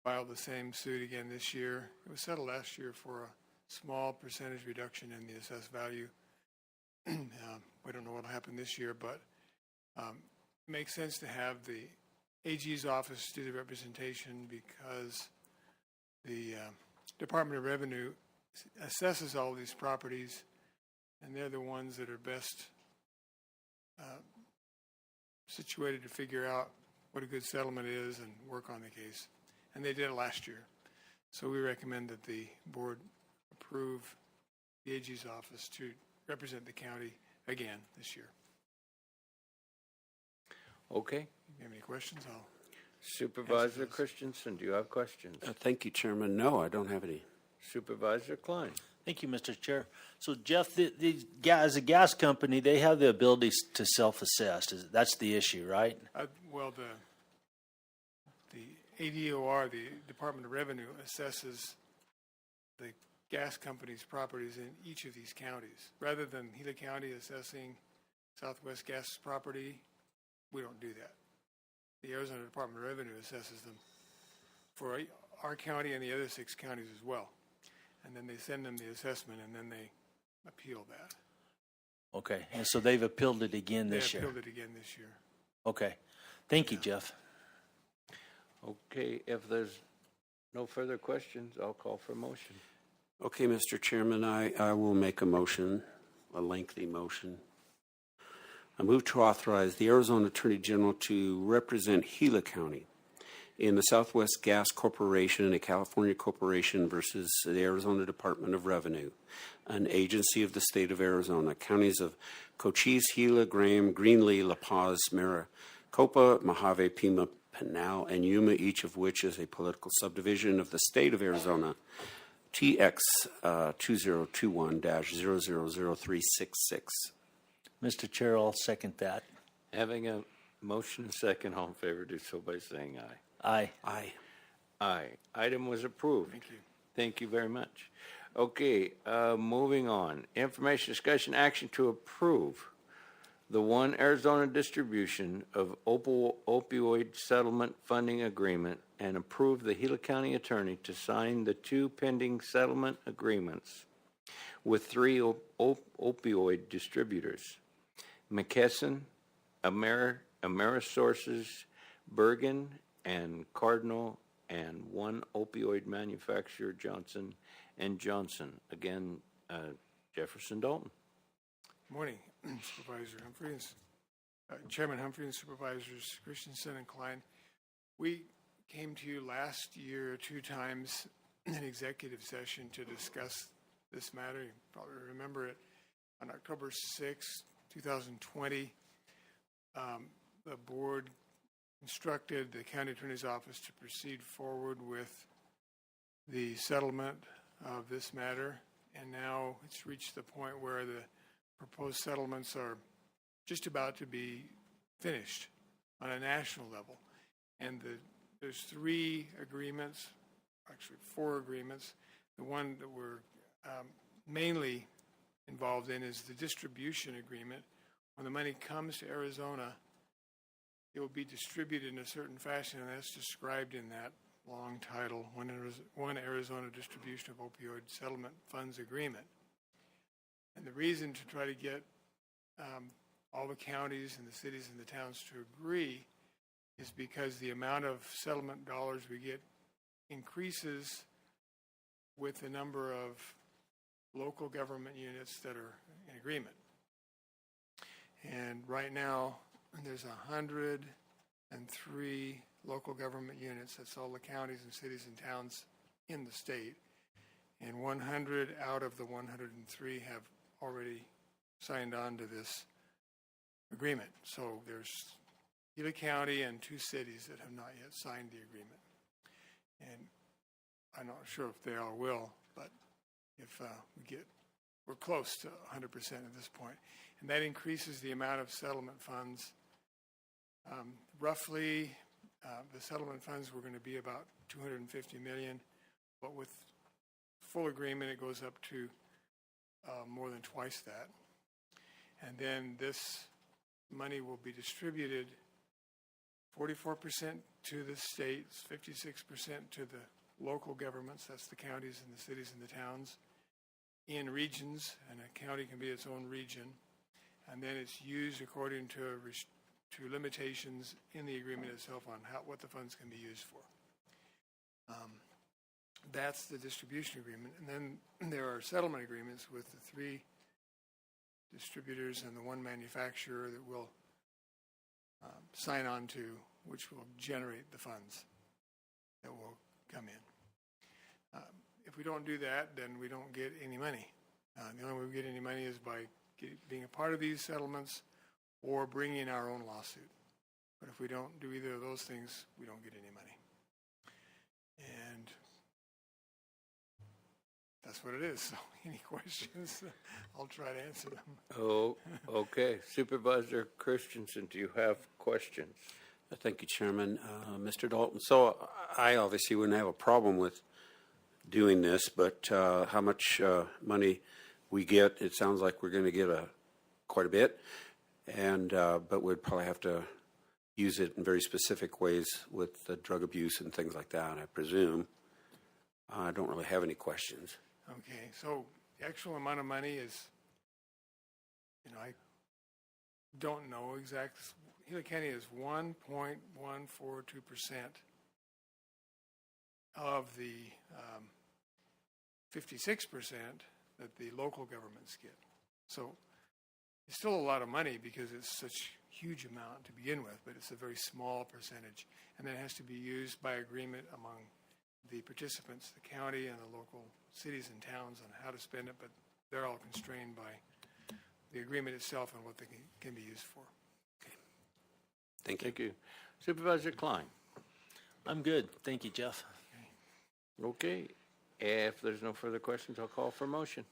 filed the same suit again this year. It was settled last year for a small percentage reduction in the assessed value. We don't know what will happen this year, but it makes sense to have the AG's office do the representation because the Department of Revenue assesses all of these properties, and they're the ones that are best situated to figure out what a good settlement is and work on the case. And they did it last year. So we recommend that the board approve the AG's office to represent the county again this year. Okay. If you have any questions, I'll Supervisor Christensen, do you have questions? Thank you, Chairman. No, I don't have any. Supervisor Klein. Thank you, Mr. Chair. So, Jeff, as a gas company, they have the ability to self-assess. That's the issue, right? well, the ADOR, the Department of Revenue, assesses the gas company's properties in each of these counties. Rather than Gila County assessing Southwest Gas property, we don't do that. The Arizona Department of Revenue assesses them for our county and the other 6 counties as well. And then they send them the assessment, and then they appeal that. Okay, and so they've appealed it again this year. They appealed it again this year. Okay. Thank you, Jeff. Okay, if there's no further questions, I'll call for a motion. Okay, Mr. Chairman, I will make a motion, a lengthy motion. I move to authorize the Arizona Attorney General to represent Gila County in the Southwest Gas Corporation, a California corporation versus the Arizona Department of Revenue, an agency of the state of Arizona, counties of Cochise, Gila, Graham, Greenlee, La Paz, Maricopa, Mojave, Pima, Pinal, and Yuma, each of which is a political subdivision of the state of Arizona, TX 2021-000366. Mr. Chair, I'll second that. Having a motion and second, all in favor, do so by saying aye. Aye. Aye. Aye. Item was approved. Thank you. Thank you very much. Okay, moving on. Information, discussion, action to approve the One Arizona distribution of opioid settlement funding agreement and approve the Gila County attorney to sign the 2 pending settlement agreements with 3 opioid distributors, McKesson, Amerisources, Bergen, and Cardinal, and 1 opioid manufacturer, Johnson & Johnson. Again, Jefferson Dalton. Morning, Supervisor Humphreys, Chairman Humphrey and Supervisors Christensen and Klein. We came to you last year 2 times in executive session to discuss this matter. You probably remember it. On October 6, 2020, the board instructed the county attorney's office to proceed forward with the settlement of this matter, and now it's reached the point where the proposed settlements are just about to be finished on a national level. And there's 3 agreements, actually 4 agreements. The one that we're mainly involved in is the distribution agreement. When the money comes to Arizona, it will be distributed in a certain fashion, and that's described in that long title, One Arizona Distribution of Opioid Settlement Funds Agreement. And the reason to try to get all the counties and the cities and the towns to agree is because the amount of settlement dollars we get increases with the number of local government units that are in agreement. And right now, there's 103 local government units. That's all the counties and cities and towns in the state. And 100 out of the 103 have already signed on to this agreement. So there's Gila County and 2 cities that have not yet signed the agreement. And I'm not sure if they all will, but if we're close to 100% at this point. And that increases the amount of settlement funds. Roughly, the settlement funds were going to be about $250 million, but with full agreement, it goes up to more than twice that. And then this money will be distributed 44% to the states, 56% to the local governments, that's the counties and the cities and the towns, in regions, and a county can be its own region. And then it's used according to limitations in the agreement itself on what the funds can be used for. That's the distribution agreement. And then there are settlement agreements with the 3 distributors and the 1 manufacturer that will sign on to, which will generate the funds that will come in. If we don't do that, then we don't get any money. The only way we get any money is by being a part of these settlements or bringing our own lawsuit. But if we don't do either of those things, we don't get any money. And that's what it is. So any questions, I'll try to answer them. Oh, okay. Supervisor Christensen, do you have questions? Thank you, Chairman. Mr. Dalton, so I obviously wouldn't have a problem with doing this, but how much money we get, it sounds like we're going to get quite a bit, and but we'd probably have to use it in very specific ways with the drug abuse and things like that, I presume. I don't really have any questions. Okay, so the actual amount of money is, I don't know exact. Gila County is 1.142% of the 56% that the local governments get. So it's still a lot of money because it's such a huge amount to begin with, but it's a very small percentage. And then it has to be used by agreement among the participants, the county and the local cities and towns, on how to spend it, but they're all constrained by the agreement itself and what they can be used for. Okay. Thank you. Thank you. Supervisor Klein. I'm good. Thank you, Jeff. Okay. If there's no further questions, I'll call for motion.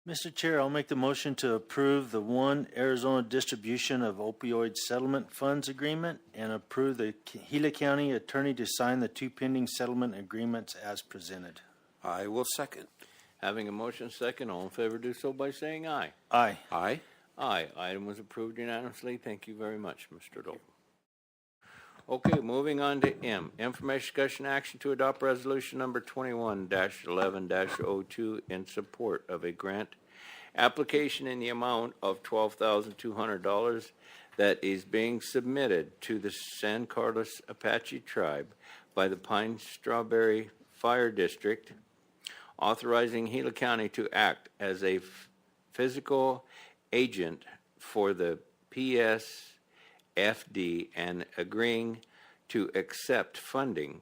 Mr. Chair, I'll make the motion to approve the One Arizona Distribution of Opioid Settlement Funds Agreement and approve the Gila County Attorney to sign the 2 pending settlement agreements as presented. I will second. Having a motion second, all in favor do so by saying aye. Aye. Aye. Aye. Item was approved unanimously. Thank you very much, Mr. Dole. Okay, moving on to M. Information, discussion, action to adopt resolution number 21-11-02 in support of a grant application in the amount of $12,200 that is being submitted to the San Carlos Apache Tribe by the Pine Strawberry Fire District, authorizing Gila County to act as a physical agent for the PSFD and agreeing to accept funding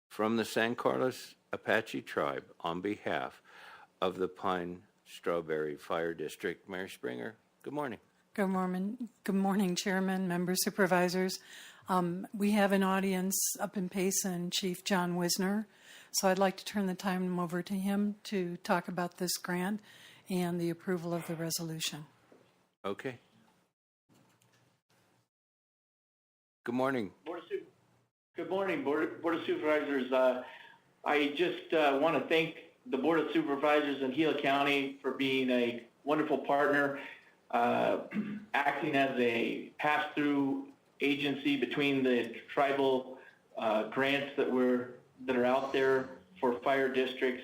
from the San Carlos Apache Tribe on behalf of the Pine Strawberry Fire District. Mayor Springer, good morning. Good morning, Chairman, members, supervisors. We have an audience up in Payson, Chief John Wisner. So I'd like to turn the time over to him to talk about this grant and the approval of the resolution. Okay. Good morning. Good morning, Board of Supervisors. I just want to thank the Board of Supervisors in Gila County for being a wonderful partner, acting as a pass-through agency between the tribal grants that are out there for fire districts.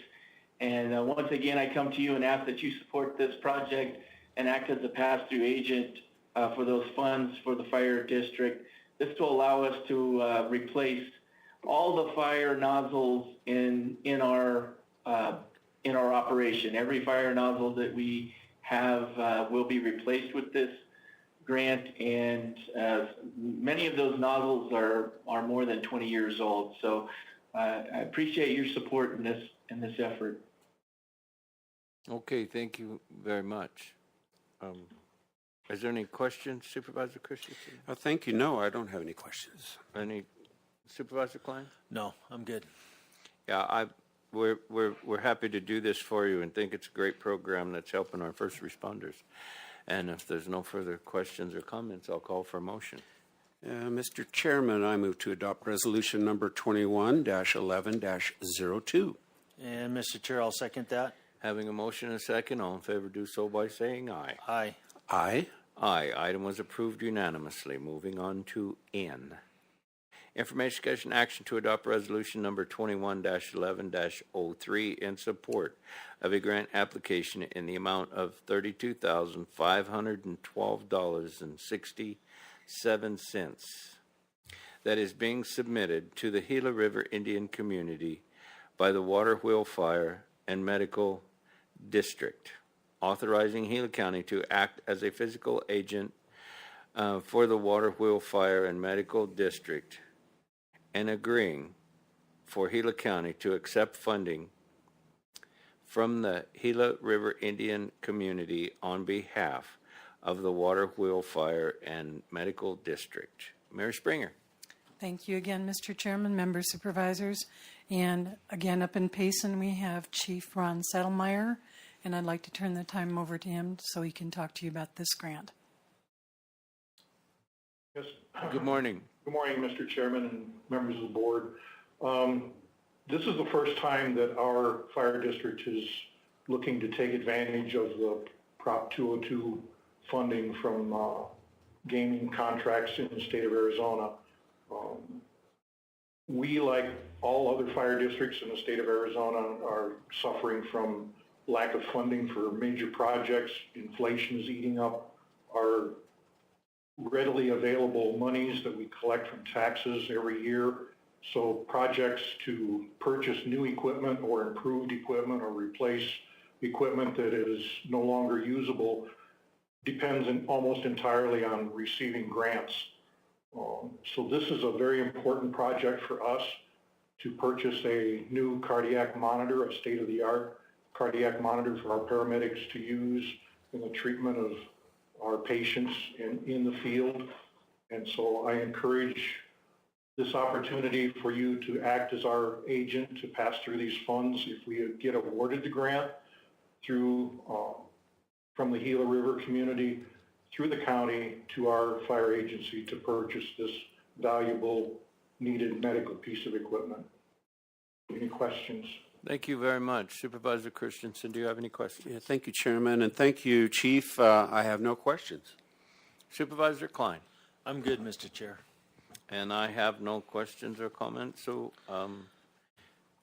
And once again, I come to you and ask that you support this project and act as a pass-through agent for those funds for the fire district. This will allow us to replace all the fire nozzles in our operation. Every fire nozzle that we have will be replaced with this grant, and many of those nozzles are more than 20 years old. So I appreciate your support in this effort. Okay, thank you very much. Is there any questions, Supervisor Christensen? Thank you. No, I don't have any questions. Any, Supervisor Klein? No, I'm good. Yeah, we're happy to do this for you and think it's a great program that's helping our first responders. And if there's no further questions or comments, I'll call for a motion. Mr. Chairman, I move to adopt resolution number 21-11-02. And Mr. Chair, I'll second that. Having a motion and a second, all in favor do so by saying aye. Aye. Aye. Aye. Item was approved unanimously. Moving on to N. Information, discussion, action to adopt resolution number 21-11-03 in support of a grant application in the amount of $32,512.67 that is being submitted to the Gila River Indian Community by the Water Wheel Fire and Medical District, authorizing Gila County to act as a physical agent for the Water Wheel Fire and Medical District and agreeing for Gila County to accept funding from the Gila River Indian Community on behalf of the Water Wheel Fire and Medical District. Mayor Springer. Thank you again, Mr. Chairman, members, supervisors. And again, up in Payson, we have Chief Ron Settlemeyer, and I'd like to turn the time over to him so he can talk to you about this grant. Yes. Good morning. Good morning, Mr. Chairman and members of the board. This is the first time that our fire district is looking to take advantage of the Prop 202 funding from gaming contracts in the state of Arizona. We, like all other fire districts in the state of Arizona, are suffering from lack of funding for major projects. Inflation is eating up our readily available monies that we collect from taxes every year. So projects to purchase new equipment or improved equipment or replace equipment that is no longer usable depends almost entirely on receiving grants. So this is a very important project for us to purchase a new cardiac monitor, a state-of-the-art cardiac monitor for our paramedics to use in the treatment of our patients in the field. And so I encourage this opportunity for you to act as our agent to pass through these funds if we get awarded the grant through from the Gila River community through the county to our fire agency to purchase this valuable needed medical piece of equipment. Any questions? Thank you very much. Supervisor Christensen, do you have any questions? Yeah, thank you, Chairman, and thank you, Chief. I have no questions. Supervisor Klein? I'm good, Mr. Chair. And I have no questions or comments, so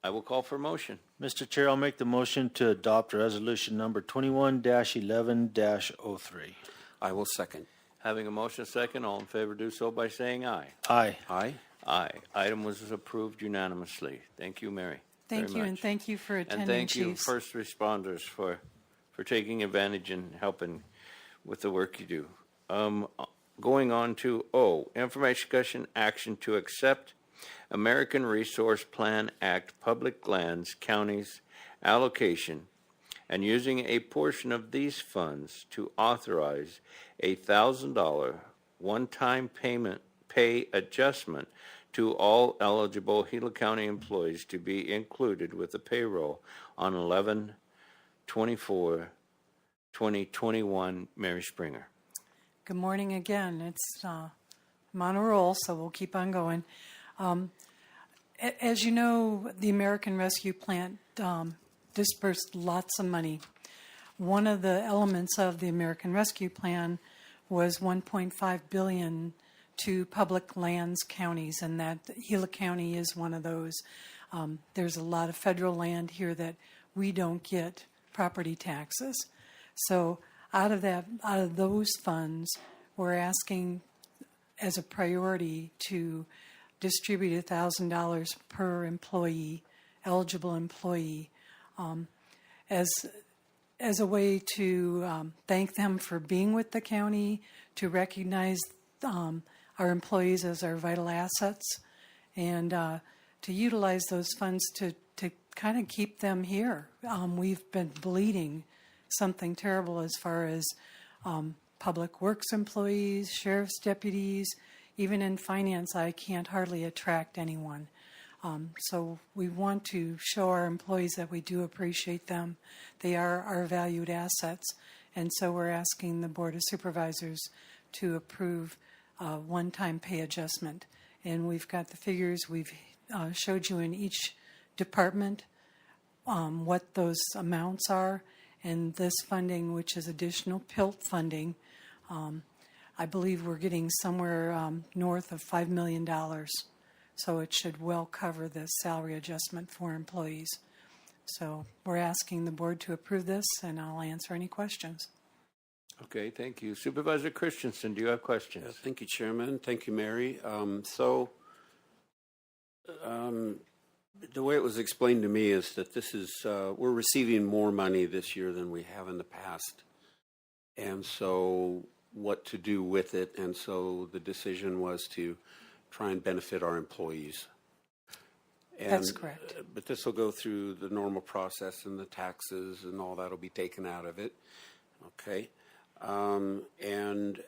I will call for motion. Mr. Chair, I'll make the motion to adopt resolution number 21-11-03. I will second. Having a motion second, all in favor do so by saying aye. Aye. Aye. Aye. Item was approved unanimously. Thank you, Mary. Thank very you, much. and thank you for attending, And thank you, Chiefs. first responders, for taking advantage and helping with the work you do. Going on to O, information discussion action to accept American Resource Plan Act Public Lands Counties allocation and using a portion of these funds to authorize a $1,000 one-time pay adjustment to all eligible Gila County employees to be included with the payroll on 11/24/2021. Mary Springer. Good morning again. It's I'm on a roll, so we'll keep on going. As you know, the American Rescue Plan dispersed lots of money. One of the elements of the American Rescue Plan was $1.5 billion to public lands counties, and that Gila County is one of those. There's a lot of federal land here that we don't get property taxes. So out of those funds, we're asking as a priority to distribute $1,000 per employee, eligible employee, as a way to thank them for being with the county, to recognize our employees as our vital assets, and to utilize those funds to kind of keep them here. We've been bleeding something terrible as far as public works employees, sheriff's deputies, even in finance. I can't hardly attract anyone. So we want to show our employees that we do appreciate them. They are our valued assets. And so we're asking the Board of Supervisors to approve a one-time pay adjustment. And we've got the figures. We've showed you in each department what those amounts are. And this funding, which is additional PILT funding, I believe we're getting somewhere north of $5 million. So it should well cover the salary adjustment for employees. So we're asking the board to approve this, and I'll answer any questions. Okay, thank you. Supervisor Christensen, do you have questions? Thank you, Chairman. Thank you, Mary. The way it was explained to me is that this is, we're receiving more money this year than we have in the past. And so what to do with it. And so the decision was to try and benefit our employees. And, that's correct. But this will go through the normal process, and the taxes and all that will be taken out of it. Okay. And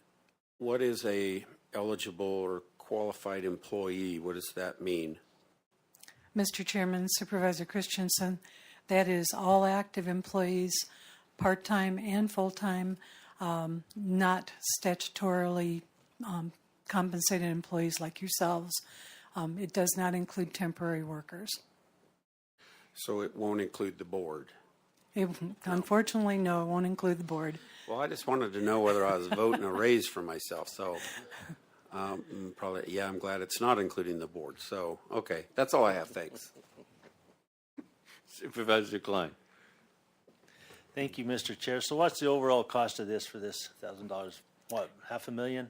what is a eligible or qualified employee? What does that mean? Mr. Chairman, Supervisor Christensen, that is all active employees, part-time and full-time, not statutorily compensated employees like yourselves. It does not include temporary workers. So it won't include the board? Unfortunately, no, it won't include the board. Well, I just wanted to know whether I was voting a raise for myself. So probably, yeah, I'm glad it's not including the board. So, okay, that's all I have. Thanks. Supervisor Klein. Thank you, Mr. Chair. So what's the overall cost of this for this $1,000? What, $500,000?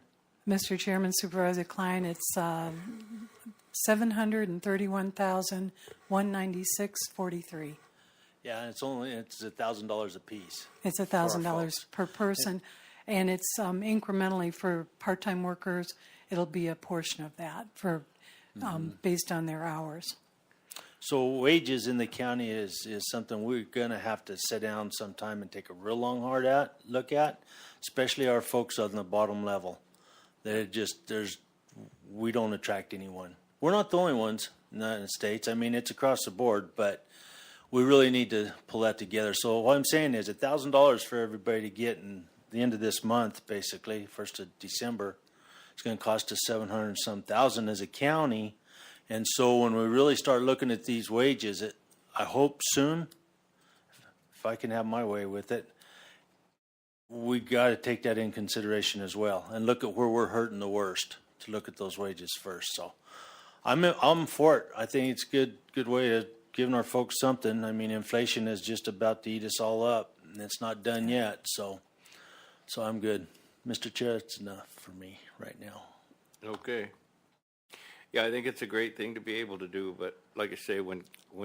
Mr. Chairman, Supervisor Klein, it's $731,196.43. Yeah, and it's $1,000 a piece. It's $1,000 per person, and it's incrementally for part-time workers. It'll be a portion of that for based on their hours. So wages in the county is something we're going to have to sit down sometime and take a real long, hard look at, especially our folks on the bottom level. We don't attract anyone. We're not the only ones in the United States. I mean, it's across the board, but we really need to pull that together. So what I'm saying is $1,000 for everybody to get in the end of this month, basically, 1st of December. It's going to cost us $700 and some thousand as a county. And so when we really start looking at these wages, I hope soon, if I can have my way with it, we got to take that in consideration as well and look at where we're hurting the worst, to look at those wages first. So I'm for it. I think it's a good way of giving our folks something. I mean, inflation is just about to eat us all up, and it's not done yet. So I'm good. Mr. Chair, it's enough for me right now. Okay. Yeah, I think it's a great thing to be able to do, but like I say, when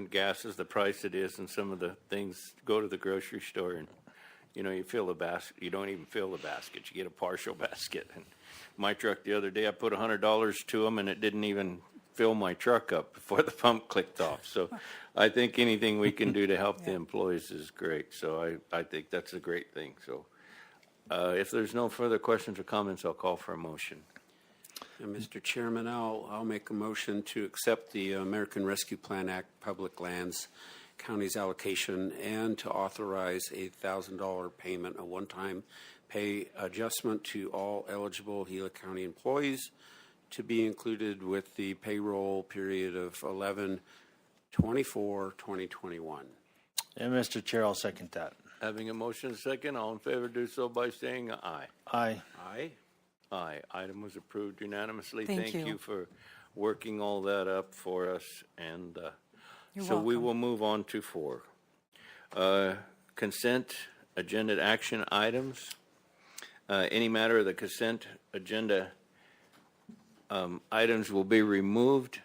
gas is the price it is and some of the things, go to the grocery store and, you fill the basket, you don't even fill the basket, you get a partial basket. And my truck the other day, I put $100 to them and it didn't even fill my truck up before the pump clicked off. So I think anything we can do to help the employees is great. So I think that's a great thing. So if there's no further questions or comments, I'll call for a motion. And Mr. Chairman, I'll make a motion to accept the American Rescue Plan Act Public Lands County's allocation and to authorize a $1,000 payment, a one-time pay adjustment to all eligible Gila County employees to be included with the payroll period of 11/24/2021. And Mr. Chair, I'll second that. Having a motion second, all in favor do so by saying aye. Aye. Aye. Aye. Item was approved unanimously. Thank you you. for working all that up for us. And You're so we welcome. will move on to 4. Consent agenda action items. Any matter of the consent agenda items will be removed.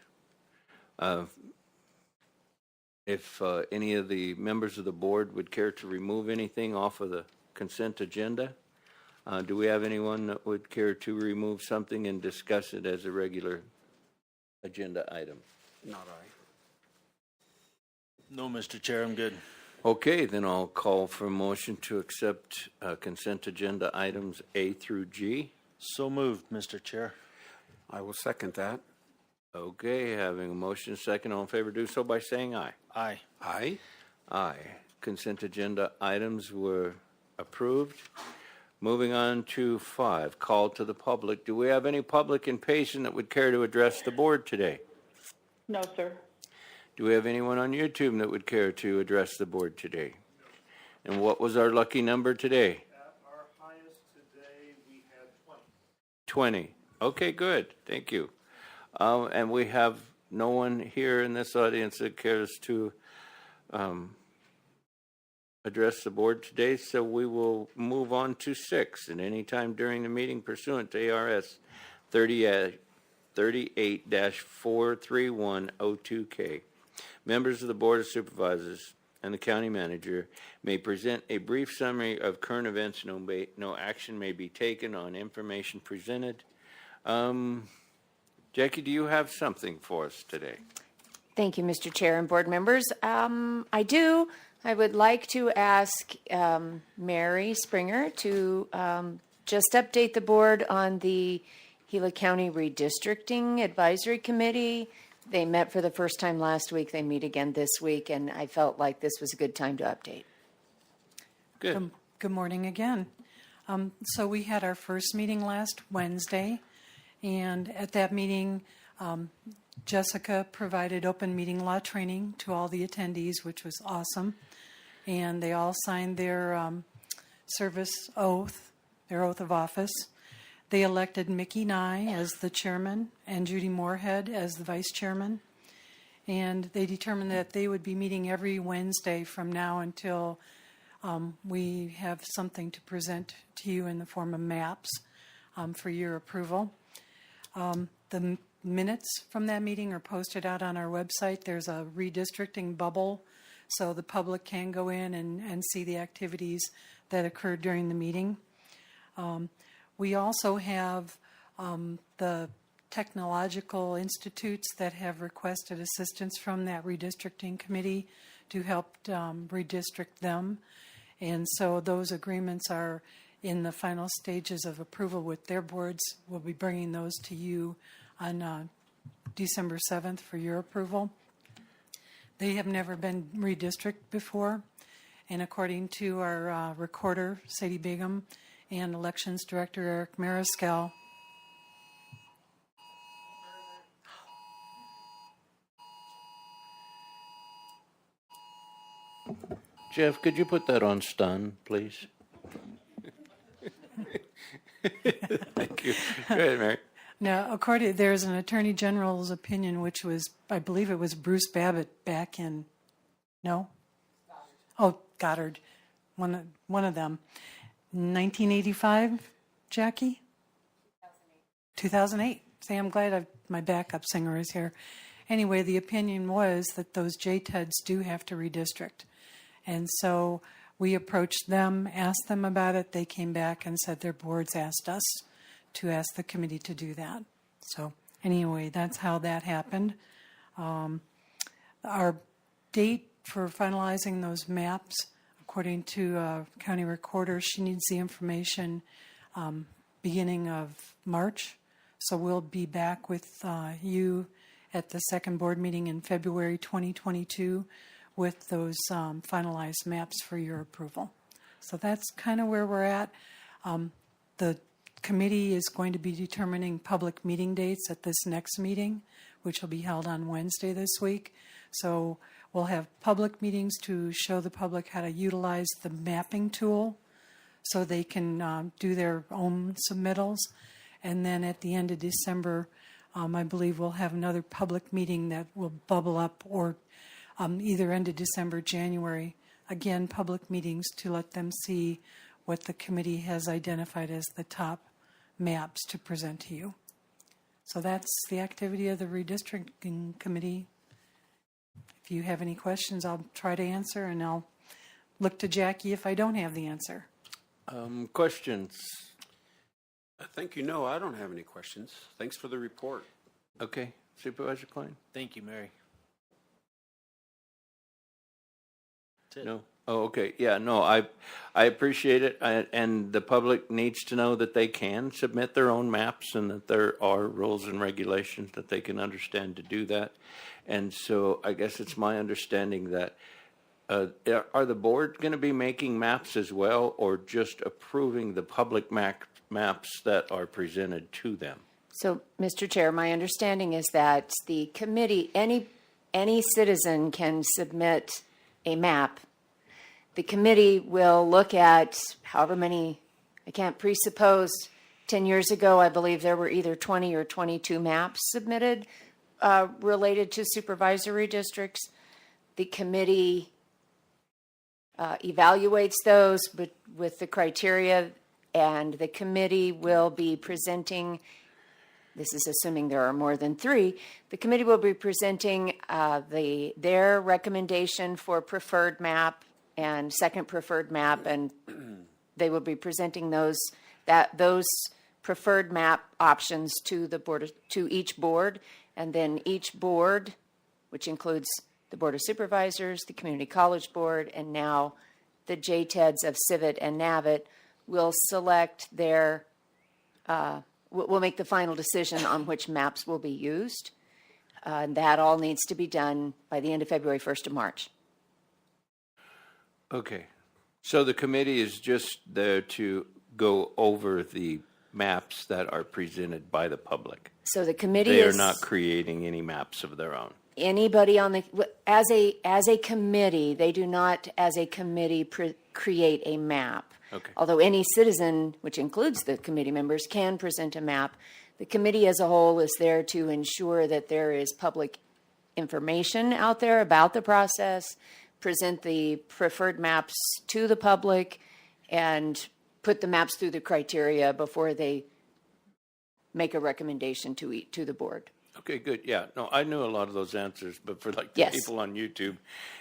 If any of the members of the board would care to remove anything off of the consent agenda, do we have anyone that would care to remove something and discuss it as a regular agenda item? Not I. No, Mr. Chair, I'm good. Okay, then I'll call for a motion to accept consent agenda items A through G. So moved, Mr. Chair. I will second that. Okay, having a motion second, all in favor do so by saying aye. Aye. Aye. Aye. Consent agenda items were approved. Moving on to 5, call to the public. Do we have any public in Payson that would care to address the board today? No, sir. Do we have anyone on YouTube that would care to address the board today? And what was our lucky number today? At our highest today, we had 20. Okay, good. Thank you. And we have no one here in this audience that cares to address the board today, so we will move on to 6. At any time during the meeting pursuant to ARS 38-43102K, members of the Board of Supervisors and the County Manager may present a brief summary of current events. No action may be taken on information presented. Jackie, do you have something for us today? Thank you, Mr. Chair and board members. I do. I would like to ask Mary Springer to just update the board on the Gila County Redistricting Advisory Committee. They met for the first time last week. They meet again this week, and I felt like this was a good time to update. Good. Good morning again. So we had our first meeting last Wednesday, and at that meeting, Jessica provided open meeting law training to all the attendees, which was awesome. And they all signed their service oath, their oath of office. They elected Mickey Nye as the chairman and Judy Moorhead as the vice chairman. And they determined that they would be meeting every Wednesday from now until we have something to present to you in the form of maps for your approval. The minutes from that meeting are posted out on our website. There's a redistricting bubble, so the public can go in and see the activities that occurred during the meeting. We also have the technological institutes that have requested assistance from that redistricting committee to help redistrict them. And so those agreements are in the final stages of approval with their boards. We'll be bringing those to you on December 7th for your approval. They have never been redistricted before, and according to our recorder, Sadie Begum, and elections director, Eric Mariscal, Jeff, could you put that on stun, please? Thank you. Go ahead, Mary. Now, there's an Attorney General's opinion, which was, I believe it was Bruce Babbitt back in, no? Oh, Goddard, one of them. 1985, Jackie? 2008. See, I'm glad my backup singer is here. Anyway, the opinion was that those JTEDs do have to redistrict. And so we approached them, asked them about it. They came back and said their boards asked us to ask the committee to do that. So anyway, that's how that happened. Our date for finalizing those maps, according to County Recorder, she needs the information beginning of March. So we'll be back with you at the second board meeting in February 2022 with those finalized maps for your approval. So that's kind of where we're at. The committee is going to be determining public meeting dates at this next meeting, which will be held on Wednesday this week. So we'll have public meetings to show the public how to utilize the mapping tool so they can do their own submittals. And then at the end of December, I believe we'll have another public meeting that will bubble up, or either end of December, January. Again, public meetings to let them see what the committee has identified as the top maps to present to you. So that's the activity of the redistricting committee. If you have any questions, I'll try to answer, and I'll look to Jackie if I don't have the answer. Questions? I think you know I don't have any questions. Thanks for the report. Okay. Supervisor Klein? Thank you, Mary. That's it. No? Oh, okay. Yeah, no, I appreciate it. And the public needs to know that they can submit their own maps and that there are rules and regulations that they can understand to do that. And so I guess it's my understanding that are the board going to be making maps as well, or just approving the public maps that are presented to them? So, Mr. Chair, my understanding is that the committee, any citizen can submit a map. The committee will look at however many, I can't presuppose, 10 years ago, I believe there were either 20 or 22 maps submitted related to supervisory districts. The committee evaluates those with the criteria, and the committee will be presenting, this is assuming there are more than 3, the committee will be presenting their recommendation for preferred map and second preferred map, and they will be presenting those preferred map options to the board, to each board, and then each board, which includes the Board of Supervisors, the Community College Board, and now the JTEDs of Civet and NAVIT, will select their, will make the final decision on which maps will be used. And that all needs to be done by the end of February, 1st of March. Okay. So the committee is just there to go over the maps that are presented by the public. So the committee They is... are not creating any maps of their own. Anybody on the, as a committee, they do not, as a committee, create a map. Okay. Although any citizen, which includes the committee members, can present a map, the committee as a whole is there to ensure that there is public information out there about the process, present the preferred maps to the public, and put the maps through the criteria before they make a recommendation to the board. Okay, good. Yeah, no, I knew a lot of those answers, but for like the Yes. people on YouTube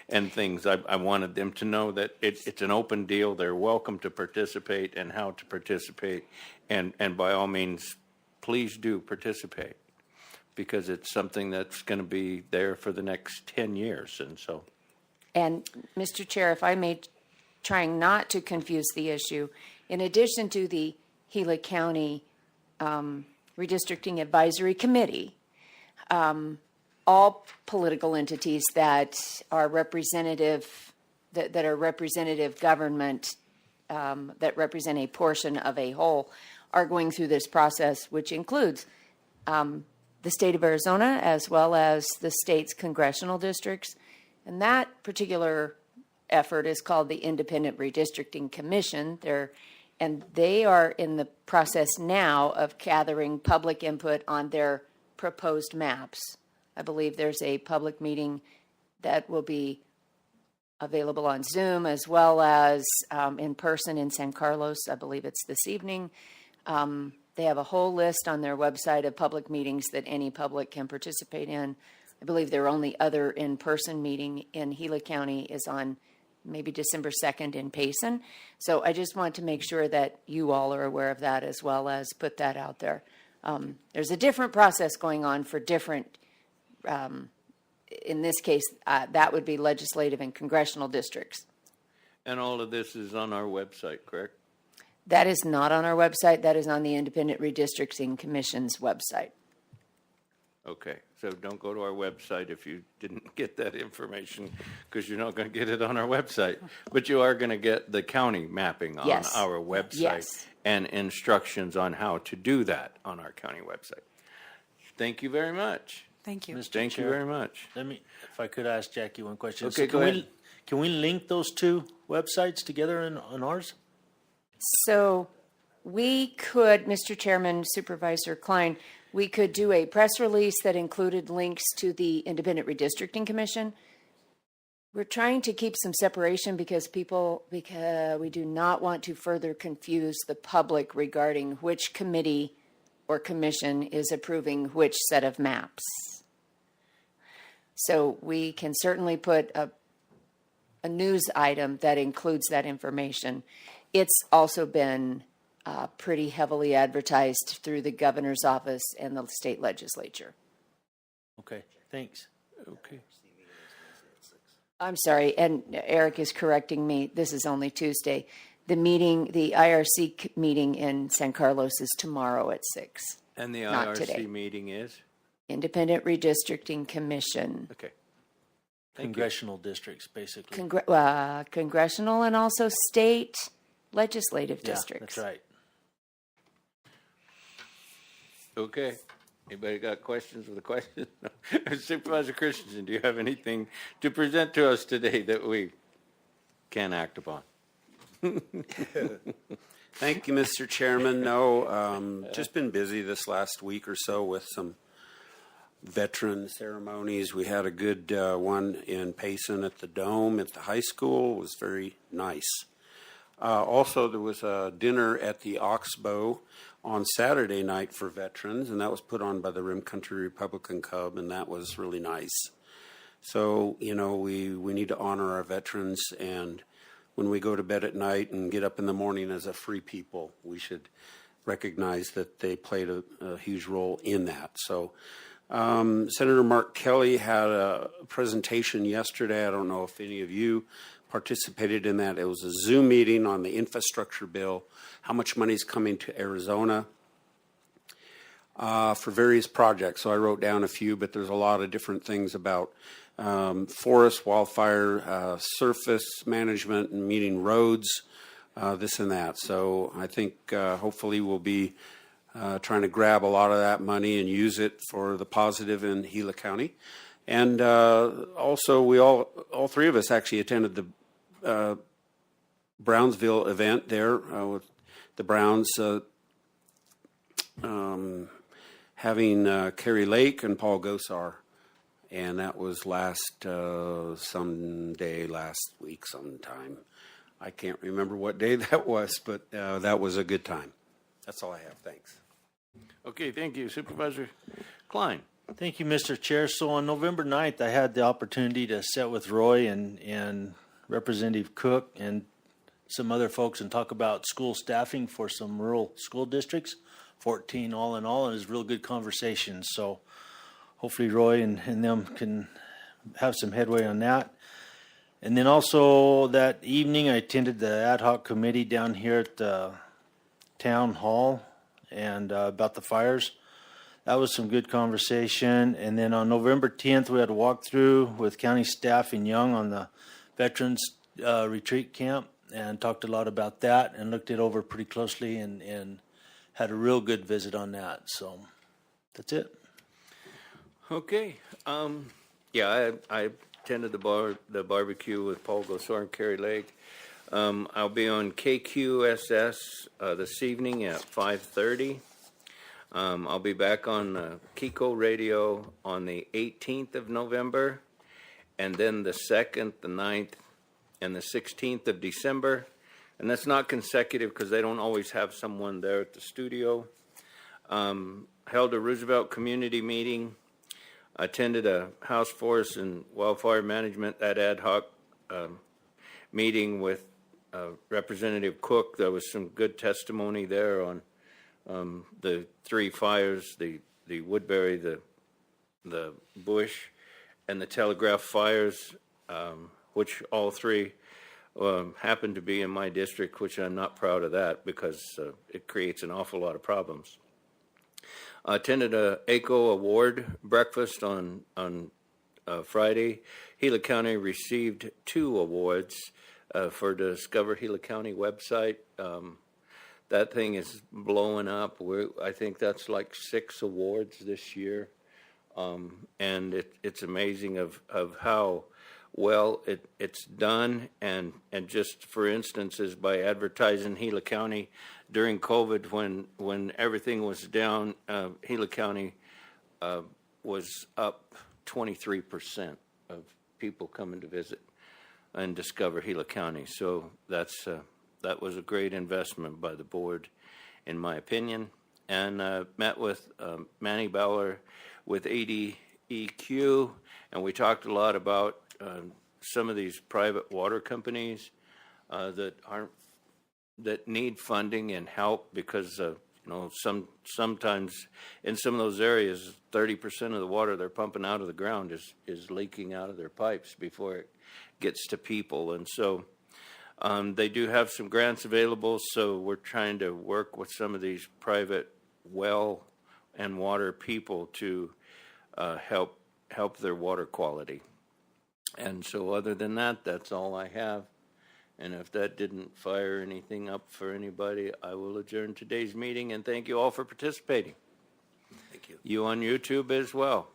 and things, I wanted them to know that it's an open deal. They're welcome to participate and how to participate. And by all means, please do participate, because it's something that's going to be there for the next 10 years. And so. And Mr. Chair, if I may, trying not to confuse the issue, in addition to the Gila County Redistricting Advisory Committee, all political entities that are representative, that are representative government, that represent a portion of a whole, are going through this process, which includes the state of Arizona as well as the state's congressional districts. And that particular effort is called the Independent Redistricting Commission. And they are in the process now of gathering public input on their proposed maps. I believe there's a public meeting that will be available on Zoom as well as in person in San Carlos. I believe it's this evening. They have a whole list on their website of public meetings that any public can participate in. I believe their only other in-person meeting in Gila County is on maybe December 2nd in Payson. So I just want to make sure that you all are aware of that as well as put that out there. There's a different process going on for different, in this case, that would be legislative and congressional districts. And all of this is on our website, correct? That is not on our website. That is on the Independent Redistricting Commission's website. Okay, so don't go to our website if you didn't get that information, because you're not going to get it on our website. But you are going to get the county mapping on Yes. our website Yes. and instructions on how to do that on our county website. Thank you very much. Thank you. Mr. Thank Chair, you very much. Let me, if I could ask Jackie one question. Okay, So go ahead. Can we link those two websites together on ours? So we could, Mr. Chairman, Supervisor Klein, we could do a press release that included links to the Independent Redistricting Commission. We're trying to keep some separation because we do not want to further confuse the public regarding which committee or commission is approving which set of maps. So we can certainly put a news item that includes that information. It's also been pretty heavily advertised through the governor's office and the state legislature. Okay, thanks. Okay. I'm sorry, and Eric is correcting me. This is only Tuesday. The meeting, the IRC meeting in San Carlos is tomorrow at 6. And the Not IRC today. meeting is? Independent Redistricting Commission. Okay. Congressional districts, basically. Congressional and also state legislative Yeah, districts. that's right. Okay. Anybody got questions with a question? Supervisor Christensen, do you have anything to present to us today that we can act upon? Thank you, Mr. Chairman. No, just been busy this last week or so with some veteran ceremonies. We had a good one in Payson at the Dome at the high school. It was very nice. Also, there was a dinner at the Oxbow on Saturday night for veterans, and that was put on by the Rim Country Republican Club, and that was really nice. So, you know, we need to honor our veterans, and when we go to bed at night and get up in the morning as a free people, we should recognize that they played a huge role in that. So, Senator Mark Kelly had a presentation yesterday. I don't know if any of you participated in that. It was a Zoom meeting on the infrastructure bill, how much money is coming to Arizona for various projects. So I wrote down a few, but there's a lot of different things about forest, wildfire, surface management, and meeting roads, this and that. So I think hopefully we'll be trying to grab a lot of that money and use it for the positive in Gila County. And also, we all three of us actually attended the Brownsville event there with the Browns having Kerry Lake and Paul Gosar. And that was last week sometime. I can't remember what day that was, but that was a good time. That's all I have. Thanks. Okay, thank you. Supervisor Klein. Thank you, Mr. Chair. So on November 9th, I had the opportunity to sit with Roy and Representative Cook and some other folks and talk about school staffing for some rural school districts, 14 all in all, and it was a real good conversation. So hopefully Roy and them can have some headway on that. And then also that evening, I attended the ad hoc committee down here at the town hall and about the fires. That was some good conversation. And then on November 10th, we had a walkthrough with county staff in Young on the Veterans Retreat Camp and talked a lot about that and looked it over pretty closely and had a real good visit on that. So that's it. Okay. Yeah, I attended the barbecue with Paul Gosar and Carrie Lake. I'll be on KQSS this evening at 5:30. I'll be back on Kiko Radio on the 18th of November, and then the 2nd, the 9th, and the 16th of December. And that's not consecutive because they don't always have someone there at the studio. Held a Roosevelt community meeting. Attended a House Forest and Wildfire Management, that ad hoc meeting with Representative Cook. There was some good testimony there on the three fires, the Woodbury, the Bush, and the Telegraph fires, which all three happened to be in my district, which I'm not proud of that because it creates an awful lot of problems. Attended a ACO award breakfast on Friday. Gila County received 2 awards for the Discover Gila County website. That thing is blowing up. I think that's like 6 awards this year. And it's amazing of how well it's done. And just for instance, is by advertising Gila County during COVID when everything was down, Gila County was up 23% of people coming to visit and discover Gila County. So that was a great investment by the board, in my opinion. And met with Manny Bauer with ADEQ, and we talked a lot about some of these private water companies that need funding and help because sometimes in some of those areas 30% of the water they're pumping out of the ground is leaking out of their pipes before it gets to people. And so they do have some grants available, so we're trying to work with some of these private well and water people to help their water quality. And so other than that, that's all I have. And if that didn't fire anything up for anybody, I will adjourn today's meeting, and thank you all for participating. Thank you. You on YouTube as well.